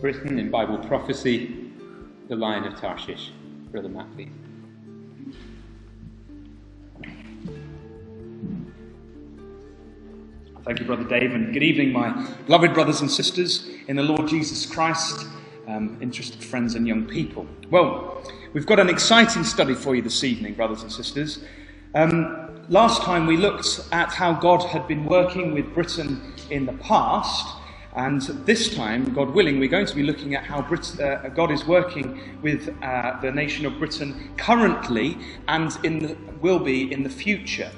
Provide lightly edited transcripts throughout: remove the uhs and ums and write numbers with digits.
Britain in Bible prophecy, the Lion of Tarshish. Brother Matt, please. Thank you, Brother Dave, and good evening, my beloved brothers and sisters in the Lord Jesus Christ, interested friends and young people. Well, we've got an exciting study for you this evening, brothers and sisters. Last time we looked at how God had been working with Britain in the past, and this time, God willing, we're going to be looking at how God is working with the nation of Britain currently and will be in the future.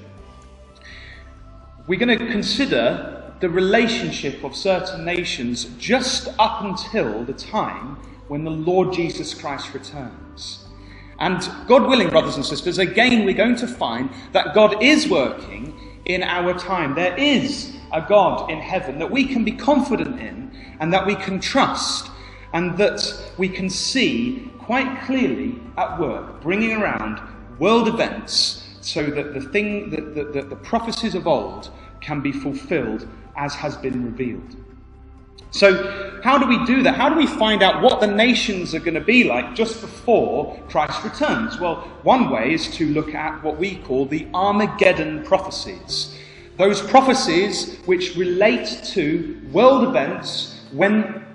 We're going to consider the relationship of certain nations just up until the time when the Lord Jesus Christ returns. And God willing, brothers and sisters, again we're going to find that God is working in our time. There is a God in heaven that we can be confident in and that we can trust and that we can see quite clearly at work, bringing around world events so that the prophecies of old can be fulfilled as has been revealed. So how do we do that? How do we find out what the nations are going to be like just before Christ returns? Well, one way is to look at what we call the Armageddon prophecies. Those prophecies which relate to world events when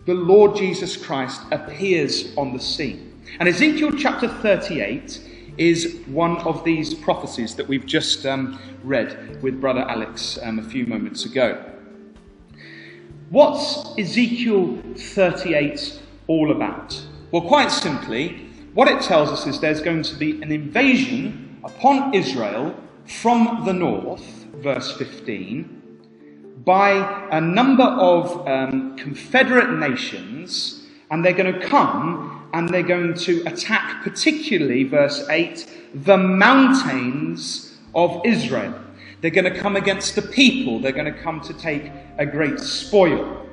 the Lord Jesus Christ appears on the scene. And Ezekiel chapter 38 is one of these prophecies that we've just read with Brother Alex a few moments ago. What's Ezekiel 38 all about? Well, quite simply, what it tells us is there's going to be an invasion upon Israel from the north, verse 15, by a number of confederate nations, and they're going to come and they're going to attack, particularly, verse 8, the mountains of Israel. They're going to come against the people. They're going to come to take a great spoil.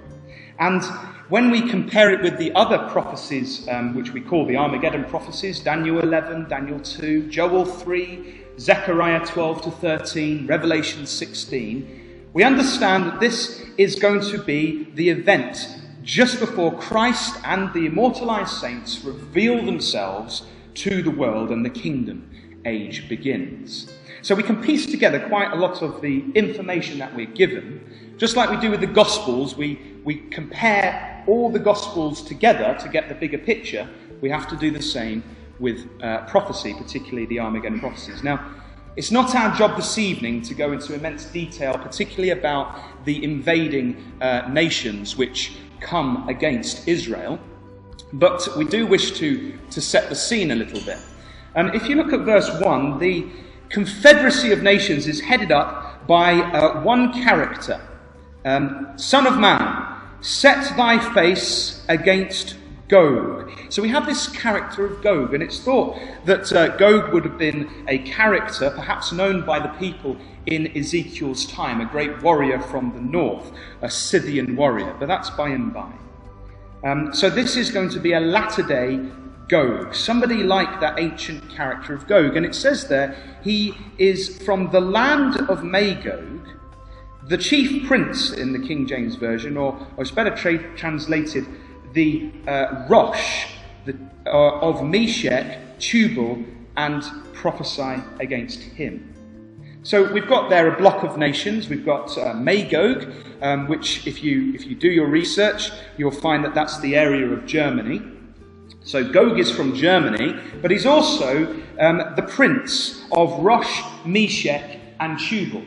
And when we compare it with the other prophecies, which we call the Armageddon prophecies, Daniel 11, Daniel 2, Joel 3, Zechariah 12 to 13, Revelation 16, we understand that this is going to be the event just before Christ and the immortalized saints reveal themselves to the world and the kingdom age begins. So we can piece together quite a lot of the information that we're given. Just like we do with the Gospels, we compare all the Gospels together to get the bigger picture. We have to do the same with prophecy, particularly the Armageddon prophecies. Now, it's not our job this evening to go into immense detail, particularly about the invading nations which come against Israel, but we do wish to set the scene a little bit. If you look at verse 1, the confederacy of nations is headed up by one character. Son of man, set thy face against Gog. So we have this character of Gog, and it's thought that Gog would have been a character perhaps known by the people in Ezekiel's time, a great warrior from the north, a Scythian warrior, but that's by and by. So this is going to be a latter-day Gog, somebody like that ancient character of Gog. And it says there, he is from the land of Magog, the chief prince in the King James Version, or it's better translated, the Rosh of Meshech, Tubal, and prophesy against him. So we've got there a block of nations. We've got Magog, which if you do your research, you'll find that that's the area of Germany. So Gog is from Germany, but he's also the prince of Rosh, Meshech, and Tubal.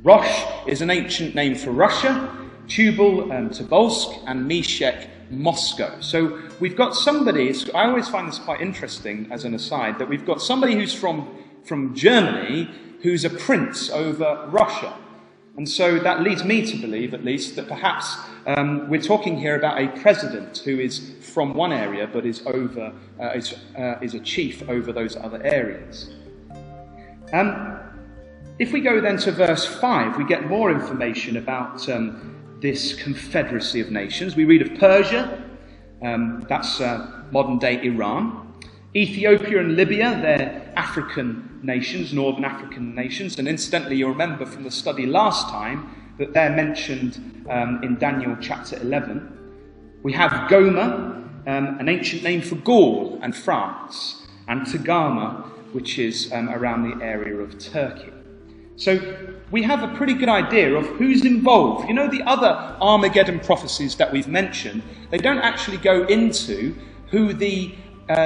Rosh is an ancient name for Russia, Tubal, Tobolsk, and Meshech, Moscow. So we've got somebody, I always find this quite interesting as an aside, that we've got somebody who's from Germany who's a prince over Russia. And so that leads me to believe, at least, that perhaps we're talking here about a president who is from one area but is a chief over those other areas. If we go then to verse 5, we get more information about this confederacy of nations. We read of Persia, that's modern-day Iran. Ethiopia and Libya, they're African nations, northern African nations. And incidentally, you'll remember from the study last time that they're mentioned in Daniel chapter 11. We have Gomer, an ancient name for Gaul and France, and Togarmah, which is around the area of Turkey. So we have a pretty good idea of who's involved. You know, the other Armageddon prophecies that we've mentioned, they don't actually go into who the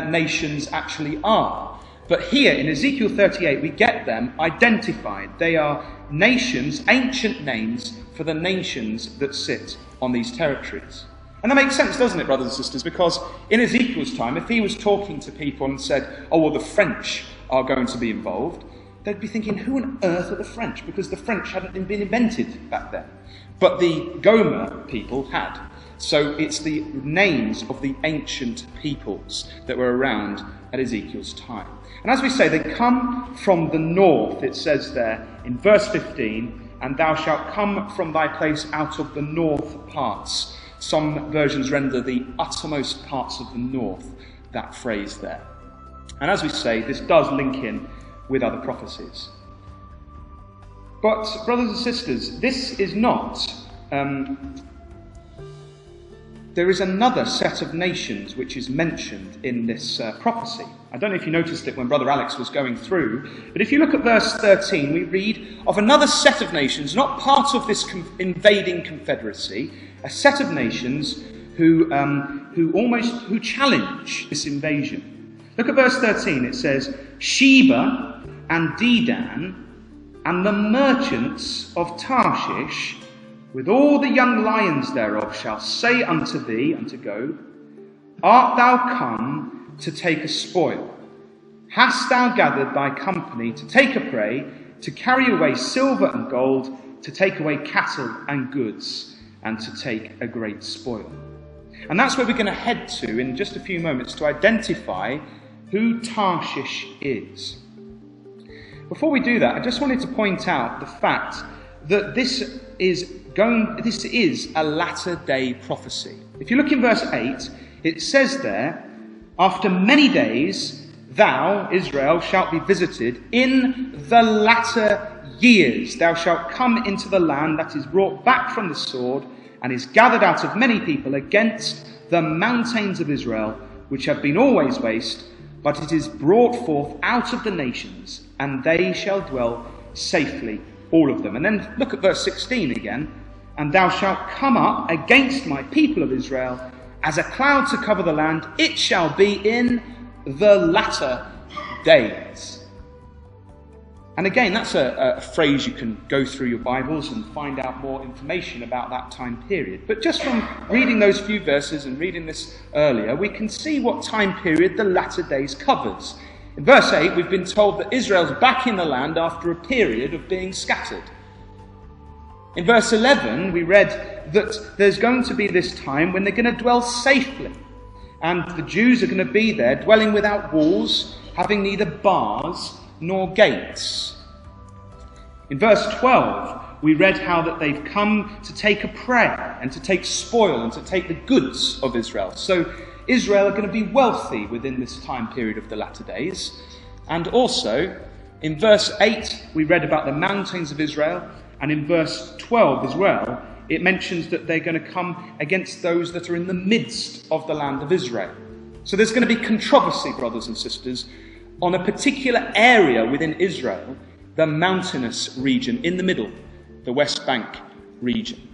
nations actually are. But here in Ezekiel 38, we get them identified. They are nations, ancient names for the nations that sit on these territories. And that makes sense, doesn't it, brothers and sisters? Because in Ezekiel's time, if he was talking to people and said, oh, well, the French are going to be involved, they'd be thinking, who on earth are the French? Because the French hadn't been invented back then. But the Gomer people had. So it's the names of the ancient peoples that were around at Ezekiel's time. And as we say, they come from the north, it says there in verse 15, and thou shalt come from thy place out of the north parts. Some versions render the uttermost parts of the north, that phrase there. And as we say, this does link in with other prophecies. But, brothers and sisters, this is not... there is another set of nations which is mentioned in this prophecy. I don't know if you noticed it when Brother Alex was going through, but if you look at verse 13, we read of another set of nations, not part of this invading confederacy, a set of nations who challenge this invasion. Look at verse 13, it says, Sheba and Dedan and the merchants of Tarshish, with all the young lions thereof, shall say unto thee, unto Gog, art thou come to take a spoil? Hast thou gathered thy company to take a prey, to carry away silver and gold, to take away cattle and goods, and to take a great spoil? And that's where we're going to head to in just a few moments to identify who Tarshish is. Before we do that, I just wanted to point out the fact that this is a latter-day prophecy. If you look in verse 8, it says there, after many days, thou, Israel, shalt be visited in the latter years. Thou shalt come into the land that is brought back from the sword, and is gathered out of many people against the mountains of Israel, which have been always waste, but it is brought forth out of the nations, and they shall dwell safely, all of them. And then look at verse 16 again. And thou shalt come up against my people of Israel as a cloud to cover the land. It shall be in the latter days. And again, that's a phrase you can go through your Bibles and find out more information about that time period. But just from reading those few verses and reading this earlier, we can see what time period the latter days covers. In verse 8, we've been told that Israel's back in the land after a period of being scattered. In verse 11, we read that there's going to be this time when they're going to dwell safely. And the Jews are going to be there, dwelling without walls, having neither bars nor gates. In verse 12, we read how that they've come to take a prey and to take spoil and to take the goods of Israel. So Israel are going to be wealthy within this time period of the latter days. And also, in verse 8, we read about the mountains of Israel. And in verse 12 as well, it mentions that they're going to come against those that are in the midst of the land of Israel. So there's going to be controversy, brothers and sisters, on a particular area within Israel, the mountainous region in the middle, the West Bank region.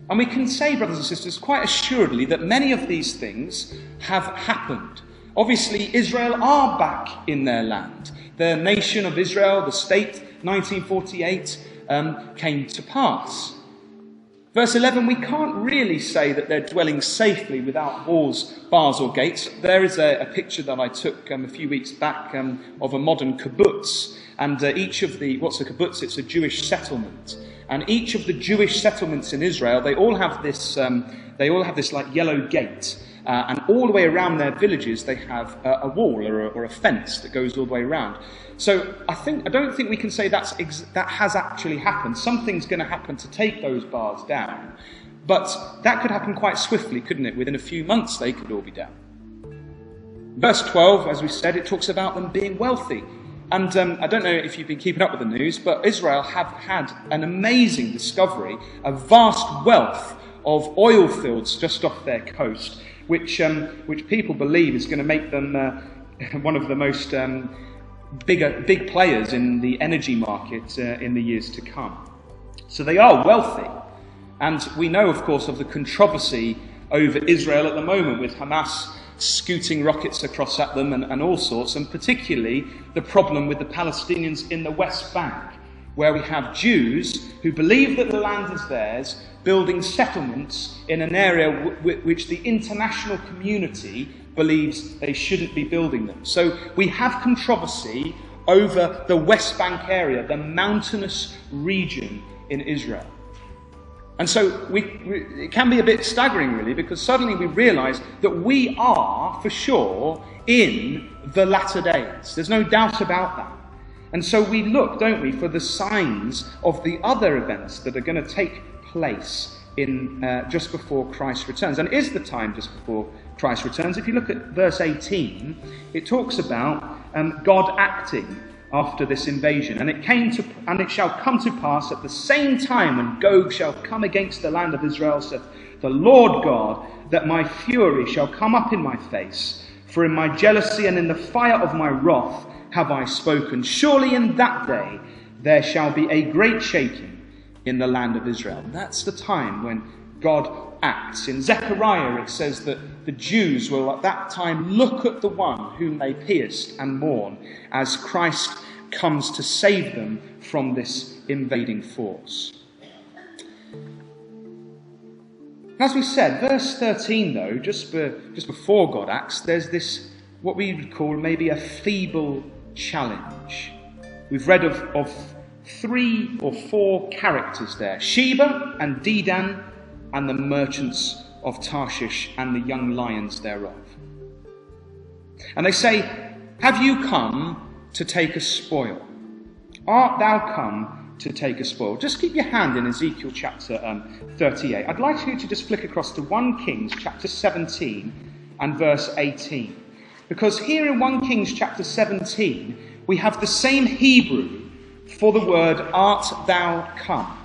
And we can say, brothers and sisters, quite assuredly that many of these things have happened. Obviously, Israel are back in their land. The nation of Israel, the state, 1948, came to pass. Verse 11, we can't really say that they're dwelling safely without walls, bars or gates. There is a picture that I took a few weeks back of a modern kibbutz. And what's a kibbutz? It's a Jewish settlement. And each of the Jewish settlements in Israel, they all have this like yellow gate. And all the way around their villages, they have a wall or a fence that goes all the way around. So I don't think we can say that has actually happened. Something's going to happen to take those bars down. But that could happen quite swiftly, couldn't it? Within a few months, they could all be down. Verse 12, as we said, it talks about them being wealthy. And I don't know if you've been keeping up with the news, but Israel have had an amazing discovery, a vast wealth of oil fields just off their coast, which people believe is going to make them one of the most big players in the energy market in the years to come. So they are wealthy. And we know, of course, of the controversy over Israel at the moment, with Hamas scooting rockets across at them and all sorts, and particularly the problem with the Palestinians in the West Bank, where we have Jews who believe that the land is theirs, building settlements in an area which the international community believes they shouldn't be building them. So we have controversy over the West Bank area, the mountainous region in Israel. And so it can be a bit staggering, really, because suddenly we realise that we are, for sure, in the latter days. There's no doubt about that. And so we look, don't we, for the signs of the other events that are going to take place in just before Christ returns. And it is the time just before Christ returns. If you look at verse 18, it talks about God acting after this invasion. And it shall come to pass at the same time when Gog shall come against the land of Israel, saith the Lord God, that my fury shall come up in my face. For in my jealousy and in the fire of my wrath have I spoken. Surely in that day there shall be a great shaking in the land of Israel. And that's the time when God acts. In Zechariah it says that the Jews will at that time look at the one whom they pierced and mourn as Christ comes to save them from this invading force. As we said, verse 13 though, just before God acts, there's this, what we would call maybe a feeble challenge. We've read of 3 or 4 characters there: Sheba and Dedan and the merchants of Tarshish and the young lions thereof. And they say, have you come to take a spoil? Art thou come to take a spoil? Just keep your hand in Ezekiel chapter 38. I'd like you to just flick across to 1 Kings chapter 17 and verse 18. Because here in 1 Kings chapter 17, we have the same Hebrew for the word art thou come.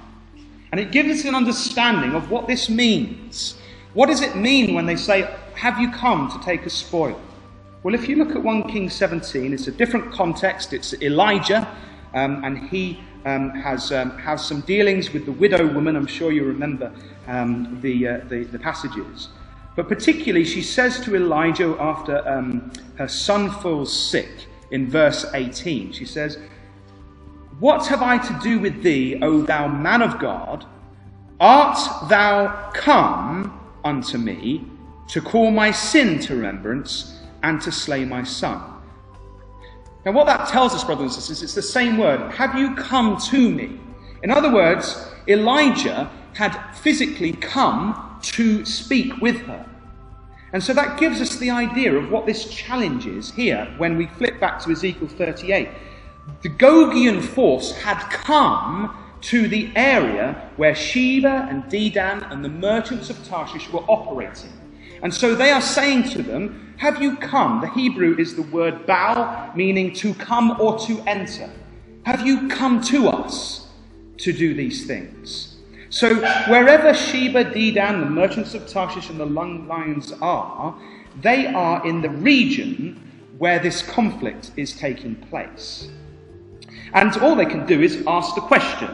And it gives us an understanding of what this means. What does it mean when they say, have you come to take a spoil? Well, if you look at 1 Kings 17, it's a different context. It's Elijah, and he has some dealings with the widow woman. I'm sure you remember the passages. But particularly, she says to Elijah after her son falls sick in verse 18, she says, what have I to do with thee, O thou man of God? Art thou come unto me to call my sin to remembrance and to slay my son? Now what that tells us, brothers and sisters, it's the same word. Have you come to me? In other words, Elijah had physically come to speak with her. And so that gives us the idea of what this challenge is here when we flip back to Ezekiel 38. The Gogian force had come to the area where Sheba and Dedan and the merchants of Tarshish were operating. And so they are saying to them, have you come? The Hebrew is the word bao, meaning to come or to enter. Have you come to us to do these things? So wherever Sheba, Dedan, the merchants of Tarshish and the young lions are, they are in the region where this conflict is taking place. And all they can do is ask the question.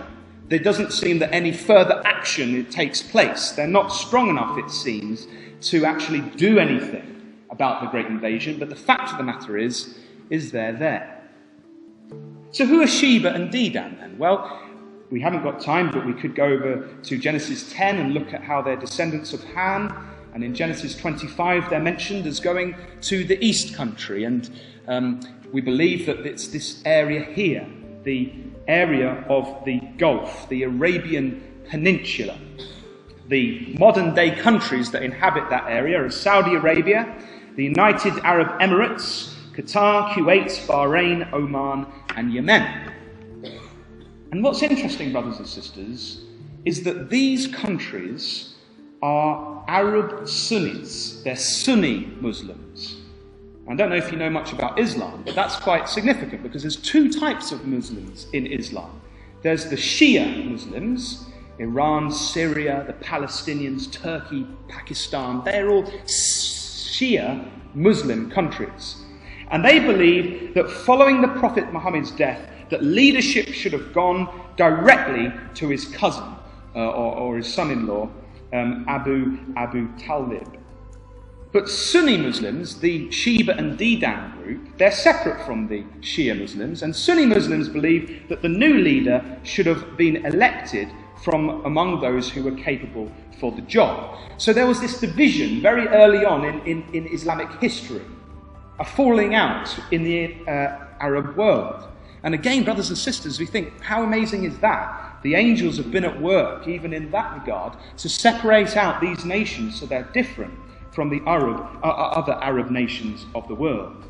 There doesn't seem that any further action takes place. They're not strong enough, it seems, to actually do anything about the great invasion. But the fact of the matter is they're there. So who are Sheba and Dedan then? Well, we haven't got time, but we could go over to Genesis 10 and look at how they're descendants of Ham. And in Genesis 25, they're mentioned as going to the East Country. And we believe that it's this area here, the area of the Gulf, the Arabian Peninsula. The modern-day countries that inhabit that area are Saudi Arabia, the United Arab Emirates, Qatar, Kuwait, Bahrain, Oman, and Yemen. And what's interesting, brothers and sisters, is that these countries are Arab Sunnis. They're Sunni Muslims. I don't know if you know much about Islam, but that's quite significant because there's 2 types of Muslims in Islam. There's the Shia Muslims Iran, Syria, the Palestinians, Turkey, Pakistan. They're all Shia Muslim countries. And they believe that following the Prophet Muhammad's death, that leadership should have gone directly to his cousin or his son-in-law, Abu Talib. But Sunni Muslims, the Sheba and Dedan group, they're separate from the Shia Muslims, and Sunni Muslims believe that the new leader should have been elected from among those who were capable for the job. So there was this division very early on in Islamic history, a falling out in the Arab world. And again, brothers and sisters, we think, how amazing is that? The angels have been at work, even in that regard, to separate out these nations so they're different from the other Arab nations of the world.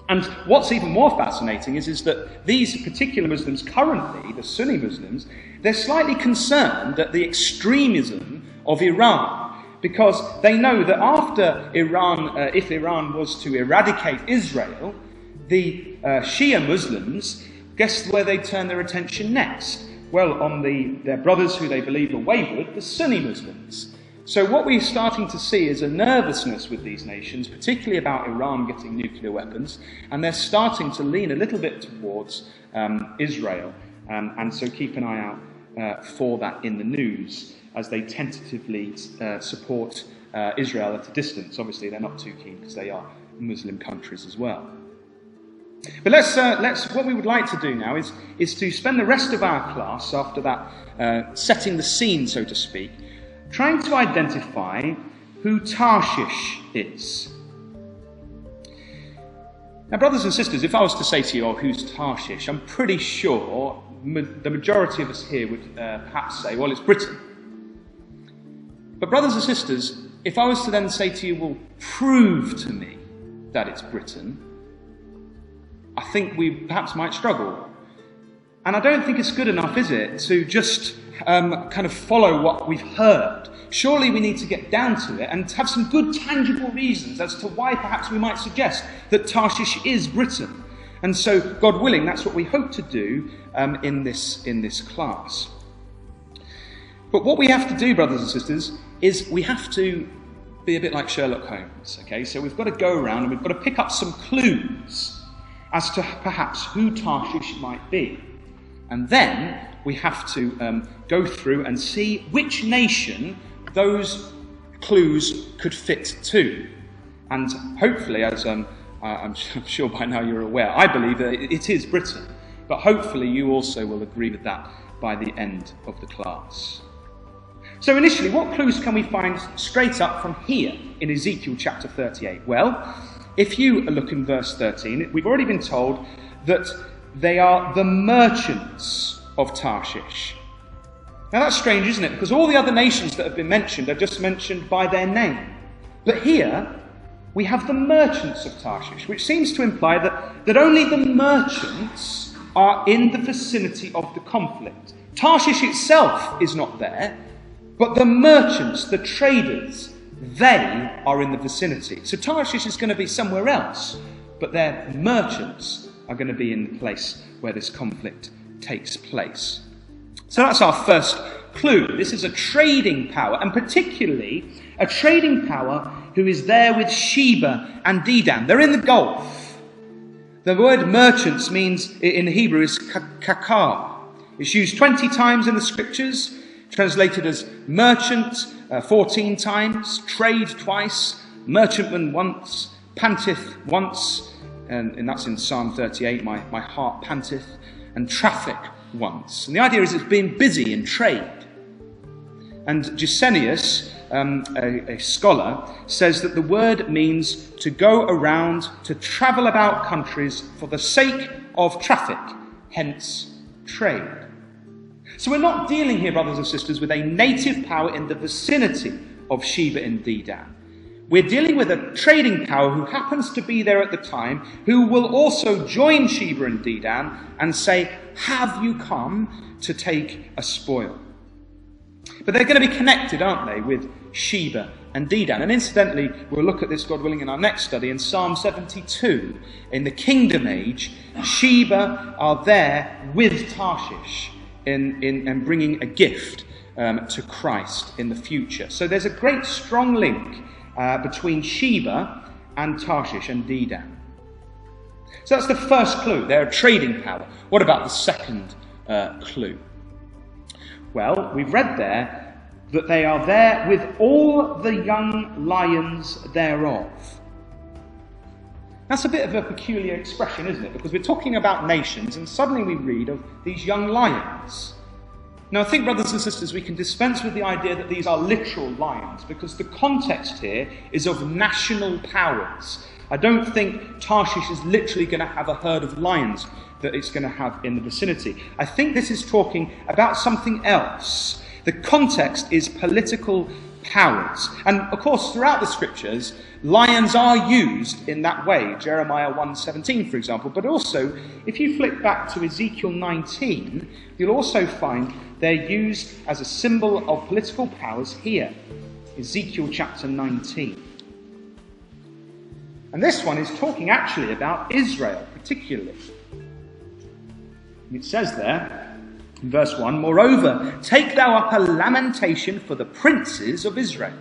And what's even more fascinating is that these particular Muslims currently, the Sunni Muslims, they're slightly concerned at the extremism of Iran, because they know that after Iran, if Iran was to eradicate Israel, the Shia Muslims, guess where they turn their attention next? Well, on their brothers who they believe are wayward, the Sunni Muslims. So what we're starting to see is a nervousness with these nations, particularly about Iran getting nuclear weapons, and they're starting to lean a little bit towards Israel. And so keep an eye out for that in the news as they tentatively support Israel at a distance. Obviously, they're not too keen because they are Muslim countries as well. But let's what we would like to do now is to spend the rest of our class, after that setting the scene, so to speak, trying to identify who Tarshish is. Now, brothers and sisters, if I was to say to you, oh, who's Tarshish? I'm pretty sure the majority of us here would perhaps say, well, it's Britain. But brothers and sisters, if I was to then say to you, well, prove to me that it's Britain, I think we perhaps might struggle. And I don't think it's good enough, is it, to just kind of follow what we've heard. Surely we need to get down to it and have some good tangible reasons as to why perhaps we might suggest that Tarshish is Britain. And so, God willing, that's what we hope to do in this class. But what we have to do, brothers and sisters, is we have to be a bit like Sherlock Holmes. Okay, so we've got to go around and we've got to pick up some clues as to perhaps who Tarshish might be. And then we have to go through and see which nation those clues could fit to. And hopefully, as I'm sure by now you're aware, I believe that it is Britain. But hopefully you also will agree with that by the end of the class. So initially, what clues can we find straight up from here in Ezekiel chapter 38? Well, if you look in verse 13, we've already been told that they are the merchants of Tarshish. Now that's strange, isn't it? Because all the other nations that have been mentioned are just mentioned by their name. But here, we have the merchants of Tarshish, which seems to imply that only the merchants are in the vicinity of the conflict. Tarshish itself is not there, but the merchants, the traders, they are in the vicinity. So Tarshish is going to be somewhere else, but their merchants are going to be in the place where this conflict takes place. So that's our first clue. This is a trading power, and particularly a trading power who is there with Sheba and Dedan. They're in the Gulf. The word merchants means, in Hebrew, is kakar. It's used 20 times in the scriptures, translated as merchant 14 times, trade twice, merchantman once, panteth once, and that's in Psalm 38, my heart panteth, and traffic once. And the idea is it's being busy in trade. And Gesenius, a scholar, says that the word means to go around, to travel about countries for the sake of traffic, hence trade. So we're not dealing here, brothers and sisters, with a native power in the vicinity of Sheba and Dedan. We're dealing with a trading power who happens to be there at the time, who will also join Sheba and Dedan and say, have you come to take a spoil? But they're going to be connected, aren't they, with Sheba and Dedan. And incidentally, we'll look at this, God willing, in our next study in Psalm 72. In the Kingdom Age, Sheba are there with Tarshish in bringing a gift to Christ in the future. So there's a great strong link between Sheba and Tarshish and Dedan. So that's the first clue. They're a trading power. What about the second clue? Well, we've read there that they are there with all the young lions thereof. That's a bit of a peculiar expression, isn't it? Because we're talking about nations, and suddenly we read of these young lions. Now, I think, brothers and sisters, we can dispense with the idea that these are literal lions, because the context here is of national powers. I don't think Tarshish is literally going to have a herd of lions that it's going to have in the vicinity. I think this is talking about something else. The context is political powers. And of course, throughout the scriptures, lions are used in that way. Jeremiah 1:17, for example. But also, if you flick back to Ezekiel 19, you'll also find they're used as a symbol of political powers here. Ezekiel chapter 19. And this one is talking actually about Israel, particularly. It says there, in verse 1, "Moreover, take thou up a lamentation for the princes of Israel,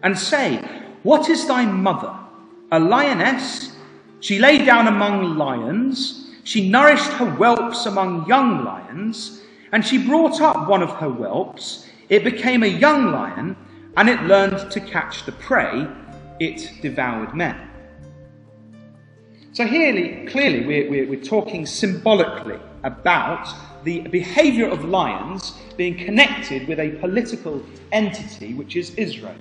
and say, What is thy mother? A lioness? She lay down among lions. She nourished her whelps among young lions, and she brought up one of her whelps. It became a young lion, and it learned to catch the prey. It devoured men." So here, clearly, we're talking symbolically about the behaviour of lions being connected with a political entity, which is Israel.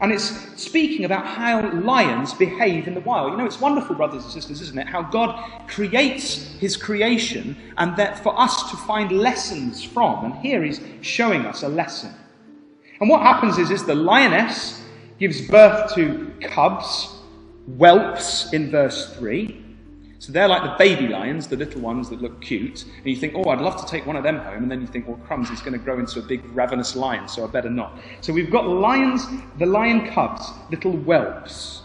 And it's speaking about how lions behave in the wild. You know, it's wonderful, brothers and sisters, isn't it? How God creates his creation, and that for us to find lessons from. And here he's showing us a lesson. And what happens is the lioness gives birth to cubs, whelps in verse 3. So they're like the baby lions, the little ones that look cute. And you think, oh, I'd love to take one of them home. And then you think, well, crumbs, it's going to grow into a big ravenous lion, so I better not. So we've got lions, the lion cubs, little whelps.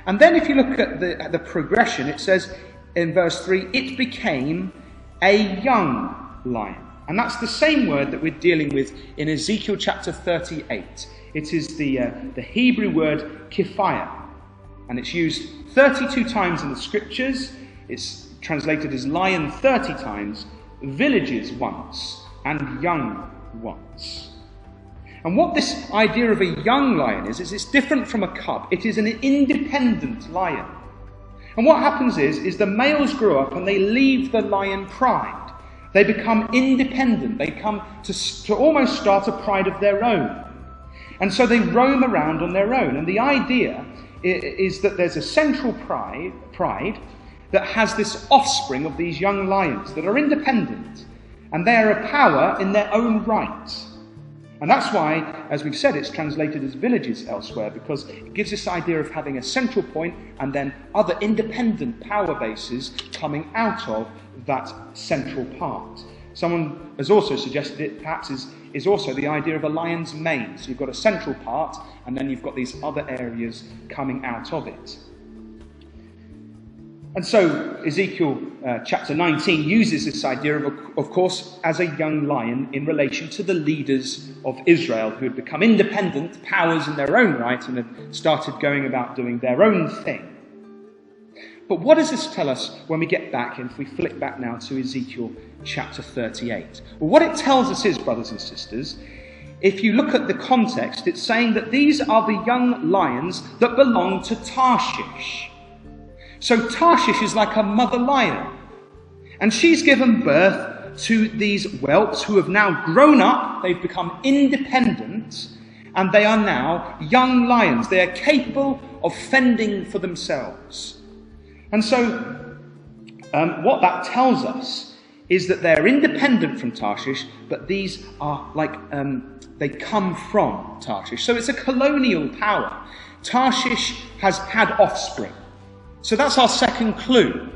And then if you look at the progression, it says in verse 3, "It became a young lion." And that's the same word that we're dealing with in Ezekiel chapter 38. It is the Hebrew word kiphiah. And it's used 32 times in the scriptures. It's translated as lion 30 times, villages once, and young once. And what this idea of a young lion is it's different from a cub. It is an independent lion. And what happens is the males grow up and they leave the lion pride. They become independent. They come to almost start a pride of their own. And so they roam around on their own. And the idea is that there's a central pride that has this offspring of these young lions that are independent, and they are a power in their own right. And that's why, as we've said, it's translated as villages elsewhere, because it gives this idea of having a central point and then other independent power bases coming out of that central part. Someone has also suggested it perhaps is also the idea of a lion's mane. So you've got a central part, and then you've got these other areas coming out of it. And so Ezekiel chapter 19 uses this idea of course, as a young lion in relation to the leaders of Israel who had become independent powers in their own right and had started going about doing their own thing. But what does this tell us when we get back, and if we flick back now to Ezekiel chapter 38? Well, what it tells us is, brothers and sisters, if you look at the context, it's saying that these are the young lions that belong to Tarshish. So Tarshish is like a mother lion. And she's given birth to these whelps who have now grown up, they've become independent, and they are now young lions. They are capable of fending for themselves. And so what that tells us is that they're independent from Tarshish, but these are like, they come from Tarshish. So it's a colonial power. Tarshish has had offspring. So that's our second clue.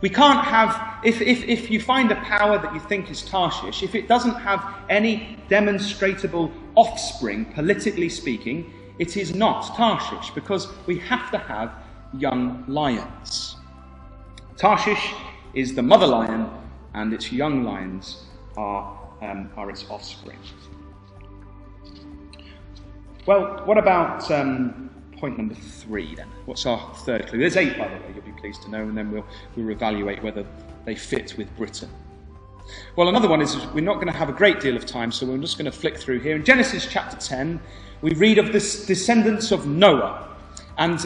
We can't have, if you find a power that you think is Tarshish, if it doesn't have any demonstrable offspring, politically speaking, it is not Tarshish, because we have to have young lions. Tarshish is the mother lion, and its young lions are its offspring. Well, what about point number 3 then? What's our third clue? There's 8, by the way, you'll be pleased to know, and then we'll evaluate whether they fit with Britain. Well, another one is we're not going to have a great deal of time, so we're just going to flick through here. In Genesis chapter 10, we read of the descendants of Noah. And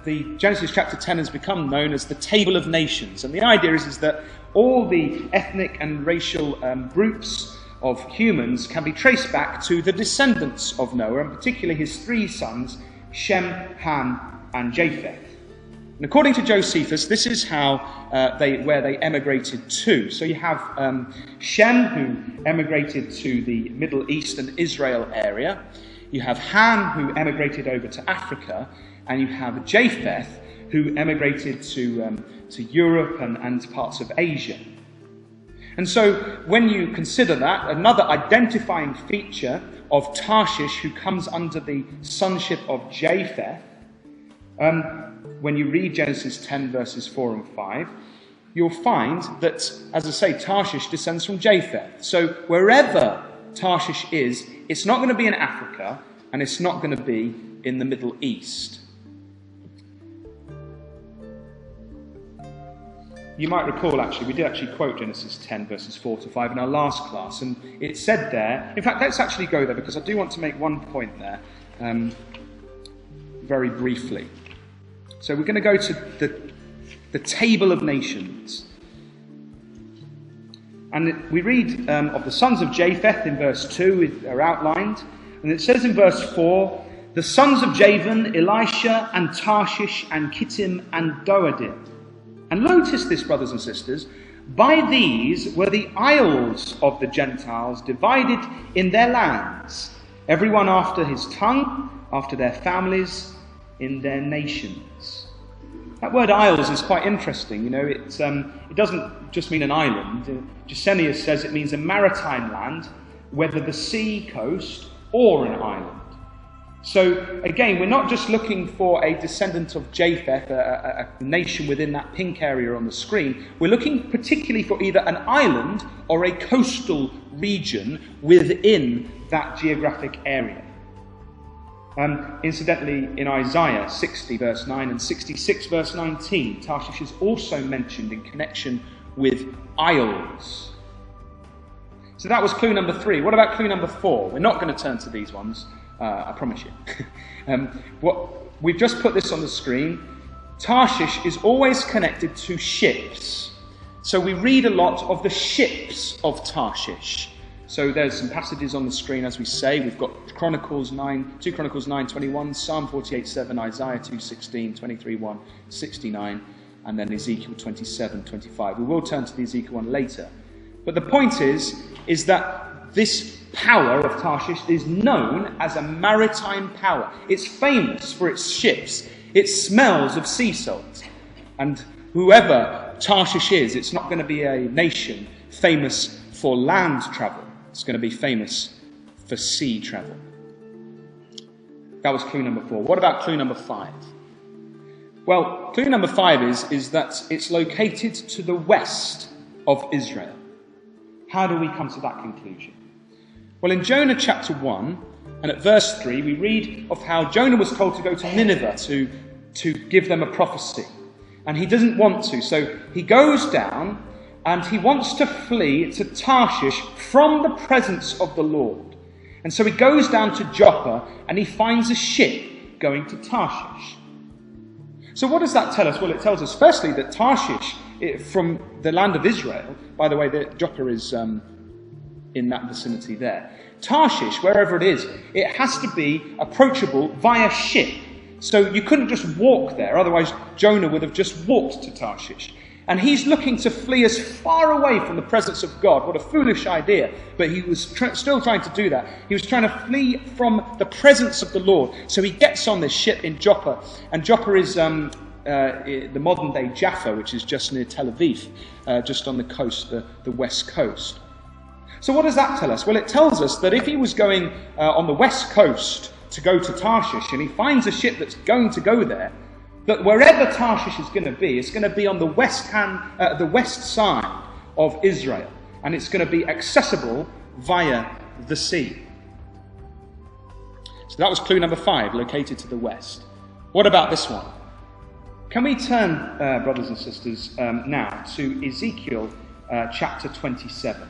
the Genesis chapter 10 has become known as the Table of Nations. And the idea is that all the ethnic and racial groups of humans can be traced back to the descendants of Noah, and particularly his 3 sons, Shem, Ham, and Japheth. And according to Josephus, this is how where they emigrated to. So you have Shem, who emigrated to the Middle East and Israel area. You have Ham, who emigrated over to Africa. And you have Japheth, who emigrated to Europe and parts of Asia. And so when you consider that, another identifying feature of Tarshish, who comes under the sonship of Japheth, when you read Genesis 10 verses 4 and 5, you'll find that, as I say, Tarshish descends from Japheth. So wherever Tarshish is, it's not going to be in Africa, and it's not going to be in the Middle East. You might recall, actually, we did actually quote Genesis 10 verses 4 to 5 in our last class, and it said there, in fact, let's actually go there, because I do want to make one point there, very briefly. So we're going to go to the Table of Nations. And we read of the sons of Japheth in verse 2, are outlined, and it says in verse 4, the sons of Javan, Elisha, and Tarshish, and Kittim, and Doadim. And notice this, brothers and sisters, by these were the isles of the Gentiles divided in their lands, everyone after his tongue, after their families, in their nations. That word isles is quite interesting. You know, it doesn't just mean an island. Gesenius says it means a maritime land, whether the sea coast or an island. So, again, we're not just looking for a descendant of Japheth, a nation within that pink area on the screen. We're looking particularly for either an island or a coastal region within that geographic area. Incidentally, in Isaiah 60 verse 9 and 66 verse 19, Tarshish is also mentioned in connection with isles. So that was clue number 3. What about clue number 4? We're not going to turn to these ones. I promise you. We've just put this on the screen. Tarshish is always connected to ships. So we read a lot of the ships of Tarshish. So there's some passages on the screen, as we say. We've got 2 Chronicles 9:21, Psalm 48:7, Isaiah 2:16, 23:1, 69, and then Ezekiel 27:25. We will turn to the Ezekiel one later. But the point is that this power of Tarshish is known as a maritime power. It's famous for its ships. It smells of sea salt. And whoever Tarshish is, it's not going to be a nation famous for land travel. It's going to be famous for sea travel. That was clue number 4. What about clue number 5? Well, clue number 5 is that it's located to the west of Israel. How do we come to that conclusion? Well, in Jonah chapter 1, and at verse 3, we read of how Jonah was told to go to Nineveh to give them a prophecy. And he doesn't want to, so he goes down and he wants to flee to Tarshish from the presence of the Lord. And so he goes down to Joppa and he finds a ship going to Tarshish. So what does that tell us? Well, it tells us firstly that Tarshish, from the land of Israel, by the way, Joppa is in that vicinity there. Tarshish, wherever it is, it has to be approachable via ship. So you couldn't just walk there, otherwise Jonah would have just walked to Tarshish. And he's looking to flee as far away from the presence of God. What a foolish idea. But he was still trying to do that. He was trying to flee from the presence of the Lord. So he gets on this ship in Joppa. And Joppa is the modern-day Jaffa, which is just near Tel Aviv, just on the coast, the west coast. So what does that tell us? Well, it tells us that if he was going on the west coast to go to Tarshish, and he finds a ship that's going to go there, that wherever Tarshish is going to be, it's going to be on the west side of Israel. And it's going to be accessible via the sea. So that was clue number 5, located to the west. What about this one? Can we turn, brothers and sisters, now to Ezekiel chapter 27?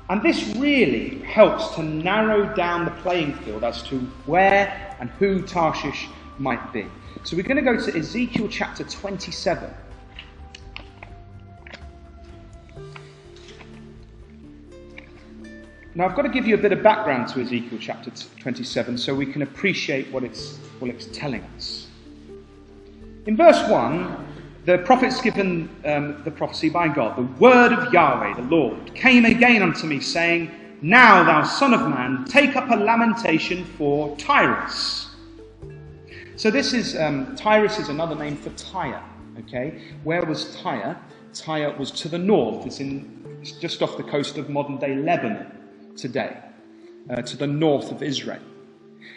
And this really helps to narrow down the playing field as to where and who Tarshish might be. So we're going to go to Ezekiel chapter 27. Now I've got to give you a bit of background to Ezekiel chapter 27 so we can appreciate what it's telling us. In verse 1, the prophet's given the prophecy by God. The word of Yahweh, the Lord, came again unto me, saying, Now, thou son of man, take up a lamentation for Tyrus. So this is, Tyrus is another name for Tyre, okay? Where was Tyre? Tyre was to the north. It's just off the coast of modern-day Lebanon today, to the north of Israel.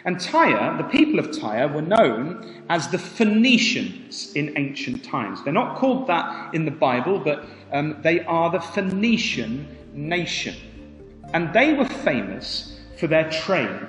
And Tyre, the people of Tyre, were known as the Phoenicians in ancient times. They're not called that in the Bible, but they are the Phoenician nation. And they were famous for their trade.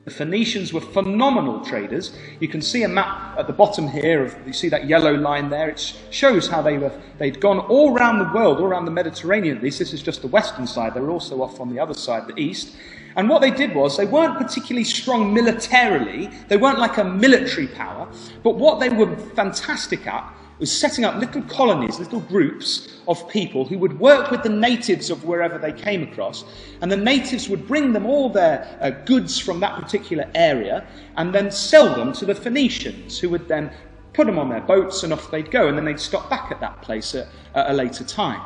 The Phoenicians were phenomenal traders. You can see a map at the bottom here. You see that yellow line there. It shows how they'd gone all around the world, all around the Mediterranean at least. This is just the western side. They were also off on the other side, the east. And what they did was, they weren't particularly strong militarily. They weren't like a military power. But what they were fantastic at was setting up little colonies, little groups of people who would work with the natives of wherever they came across. And the natives would bring them all their goods from that particular area and then sell them to the Phoenicians, who would then put them on their boats and off they'd go. And then they'd stop back at that place at a later time.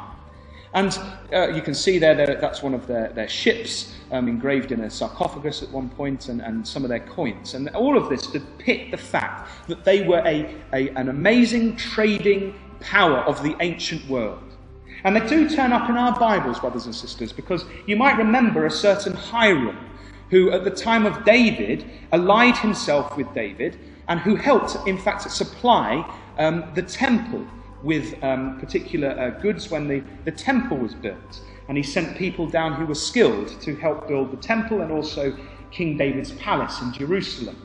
And you can see there that's one of their ships engraved in a sarcophagus at one point, and some of their coins. And all of this depict the fact that they were an amazing trading power of the ancient world. And they do turn up in our Bibles, brothers and sisters, because you might remember a certain Hiram, who at the time of David allied himself with David, and who helped, in fact, supply the temple with particular goods when the temple was built. And he sent people down who were skilled to help build the temple and also King David's palace in Jerusalem.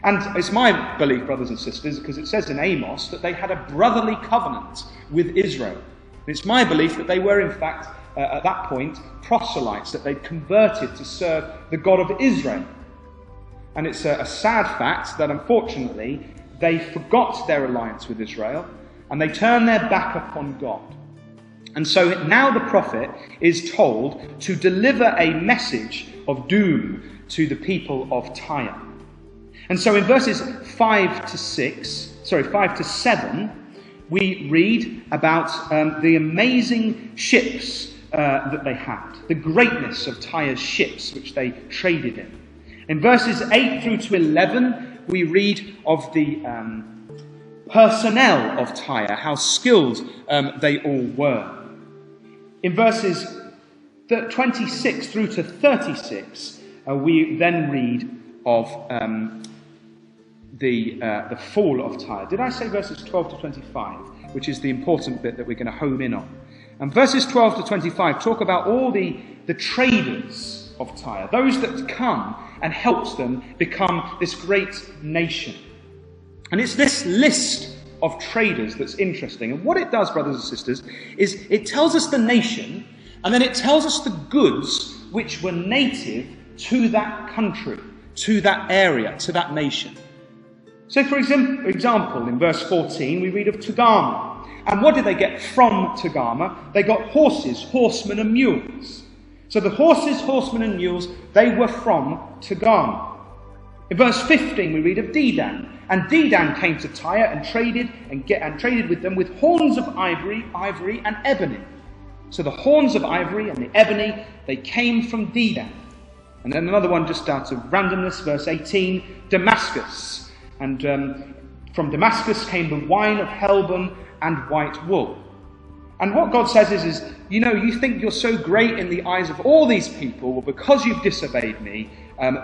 And it's my belief, brothers and sisters, because it says in Amos that they had a brotherly covenant with Israel. It's my belief that they were, in fact, at that point, proselytes, that they'd converted to serve the God of Israel. And it's a sad fact that, unfortunately, they forgot their alliance with Israel, and they turned their back upon God. And so now the prophet is told to deliver a message of doom to the people of Tyre. And so in verses 5 to 7, we read about the amazing ships that they had, the greatness of Tyre's ships which they traded in. In verses 8 through to 11, we read of the personnel of Tyre, how skilled they all were. In verses 26 through to 36, we then read of the fall of Tyre. Did I say verses 12 to 25, which is the important bit that we're going to home in on? And verses 12 to 25 talk about all the traders of Tyre, those that come and helps them become this great nation. And it's this list of traders that's interesting. And what it does, brothers and sisters, is it tells us the nation, and then it tells us the goods which were native to that country, to that area, to that nation. So, for example, in verse 14, we read of Togarmah. And what did they get from Togarmah? They got horses, horsemen, and mules. So the horses, horsemen, and mules, they were from Togarmah. In verse 15, we read of Dedan. And Dedan came to Tyre and traded with them with horns of ivory, and ebony. So the horns of ivory and the ebony, they came from Dedan. And then another one just out of randomness, verse 18, Damascus. And from Damascus came the wine of Helbon and white wool. And what God says is, you think you're so great in the eyes of all these people. Well, because you've disobeyed me,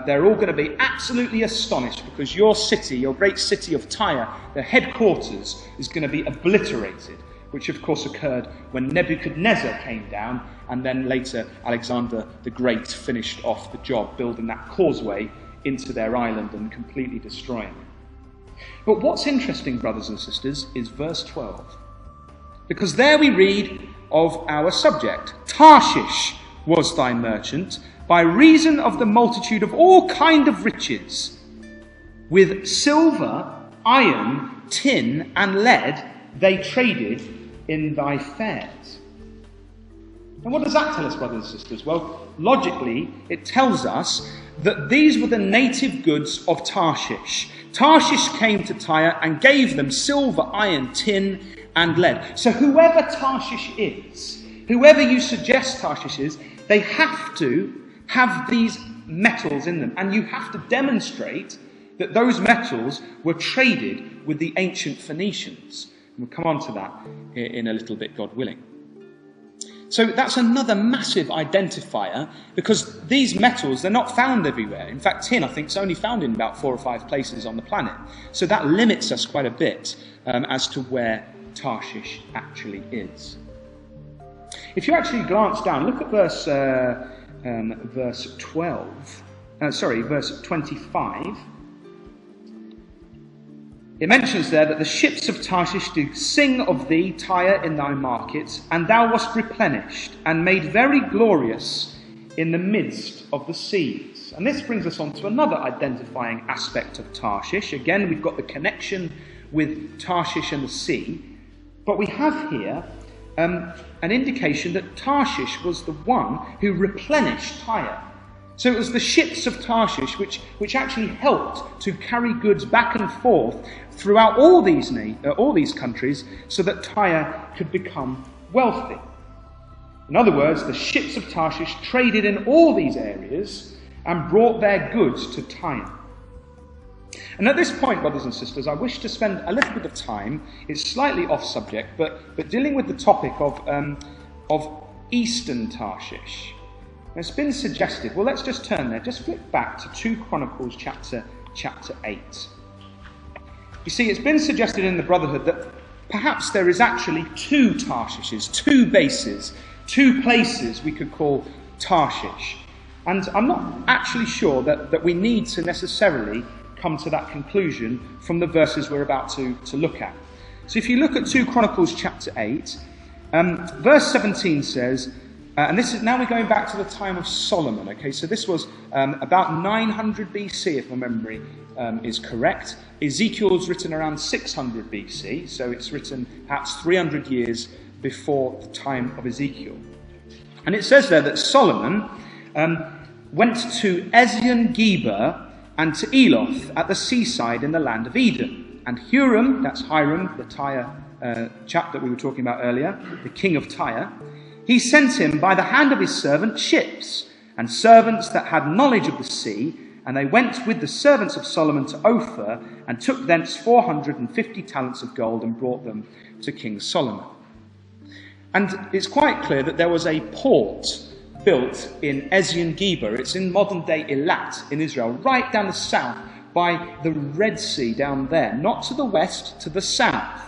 they're all going to be absolutely astonished, because your city, your great city of Tyre, the headquarters, is going to be obliterated which of course occurred when Nebuchadnezzar came down, and then later Alexander the Great finished off the job, building that causeway into their island and completely destroying it. But what's interesting, brothers and sisters, is verse 12. Because there we read of our subject. Tarshish was thy merchant, by reason of the multitude of all kind of riches. With silver, iron, tin, and lead they traded in thy fairs. And what does that tell us, brothers and sisters? Well, logically, it tells us that these were the native goods of Tarshish. Tarshish came to Tyre and gave them silver, iron, tin, and lead. So whoever Tarshish is, whoever you suggest Tarshish is, they have to have these metals in them. And you have to demonstrate that those metals were traded with the ancient Phoenicians. We'll come on to that in a little bit, God willing. So that's another massive identifier, because these metals, they're not found everywhere. In fact, tin, I think, is only found in about 4 or 5 places on the planet. So that limits us quite a bit as to where Tarshish actually is. If you actually glance down, look at verse 25. It mentions there that the ships of Tarshish do sing of thee, Tyre, in thy markets, and thou wast replenished and made very glorious in the midst of the seas. And this brings us on to another identifying aspect of Tarshish. Again, we've got the connection with Tarshish and the sea, but we have here an indication that Tarshish was the one who replenished Tyre. So it was the ships of Tarshish which actually helped to carry goods back and forth throughout all these countries, so that Tyre could become wealthy. In other words, the ships of Tarshish traded in all these areas and brought their goods to Tyre. And at this point, brothers and sisters, I wish to spend a little bit of time, it's slightly off subject, but dealing with the topic of Eastern Tarshish. It's been suggested, well, let's just turn there, just flip back to 2 Chronicles chapter 8. You see, it's been suggested in the Brotherhood that perhaps there is actually 2 Tarshishes, 2 bases, 2 places we could call Tarshish. And I'm not actually sure that we need to necessarily come to that conclusion from the verses we're about to look at. So if you look at 2 Chronicles chapter 8, verse 17 says, and this is now we're going back to the time of Solomon. Okay, so this was about 900 BC, if my memory is correct. Ezekiel's written around 600 BC, so it's written perhaps 300 years before the time of Ezekiel. And it says there that Solomon went to Ezion-Geber and to Eloth at the seaside in the land of Edom. And Huram, that's Hiram, the Tyre chap that we were talking about earlier, the king of Tyre, he sent him by the hand of his servant ships, and servants that had knowledge of the sea, and they went with the servants of Solomon to Ophir, and took thence 450 talents of gold, and brought them to King Solomon. And it's quite clear that there was a port built in Ezion-Geber. It's in modern-day Eilat in Israel, right down the south by the Red Sea down there, not to the west, to the south.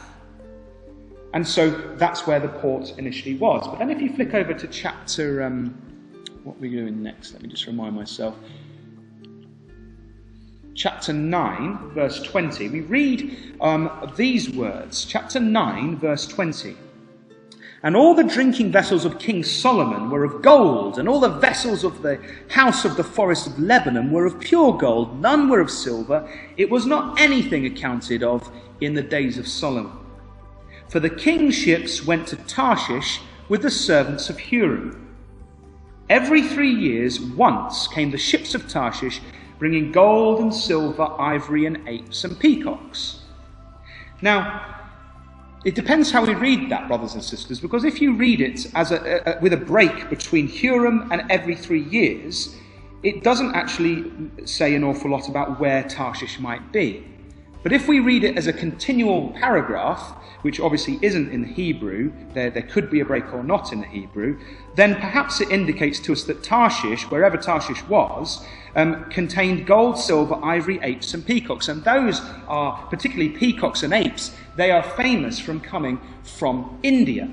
And so that's where the port initially was. But then if you flick over to chapter... what are we doing next? Let me just remind myself. Chapter 9, verse 20. We read these words. Chapter 9, verse 20. And all the drinking vessels of King Solomon were of gold, and all the vessels of the house of the forest of Lebanon were of pure gold. None were of silver. It was not anything accounted of in the days of Solomon. For the king's ships went to Tarshish with the servants of Huram. Every 3 years once came the ships of Tarshish, bringing gold and silver, ivory and apes and peacocks. Now, it depends how we read that, brothers and sisters, because if you read it as with a break between Huram and every 3 years, it doesn't actually say an awful lot about where Tarshish might be. But if we read it as a continual paragraph, which obviously isn't in the Hebrew, there could be a break or not in the Hebrew, then perhaps it indicates to us that Tarshish, wherever Tarshish was, contained gold, silver, ivory, apes and peacocks. And those are, particularly peacocks and apes, they are famous from coming from India.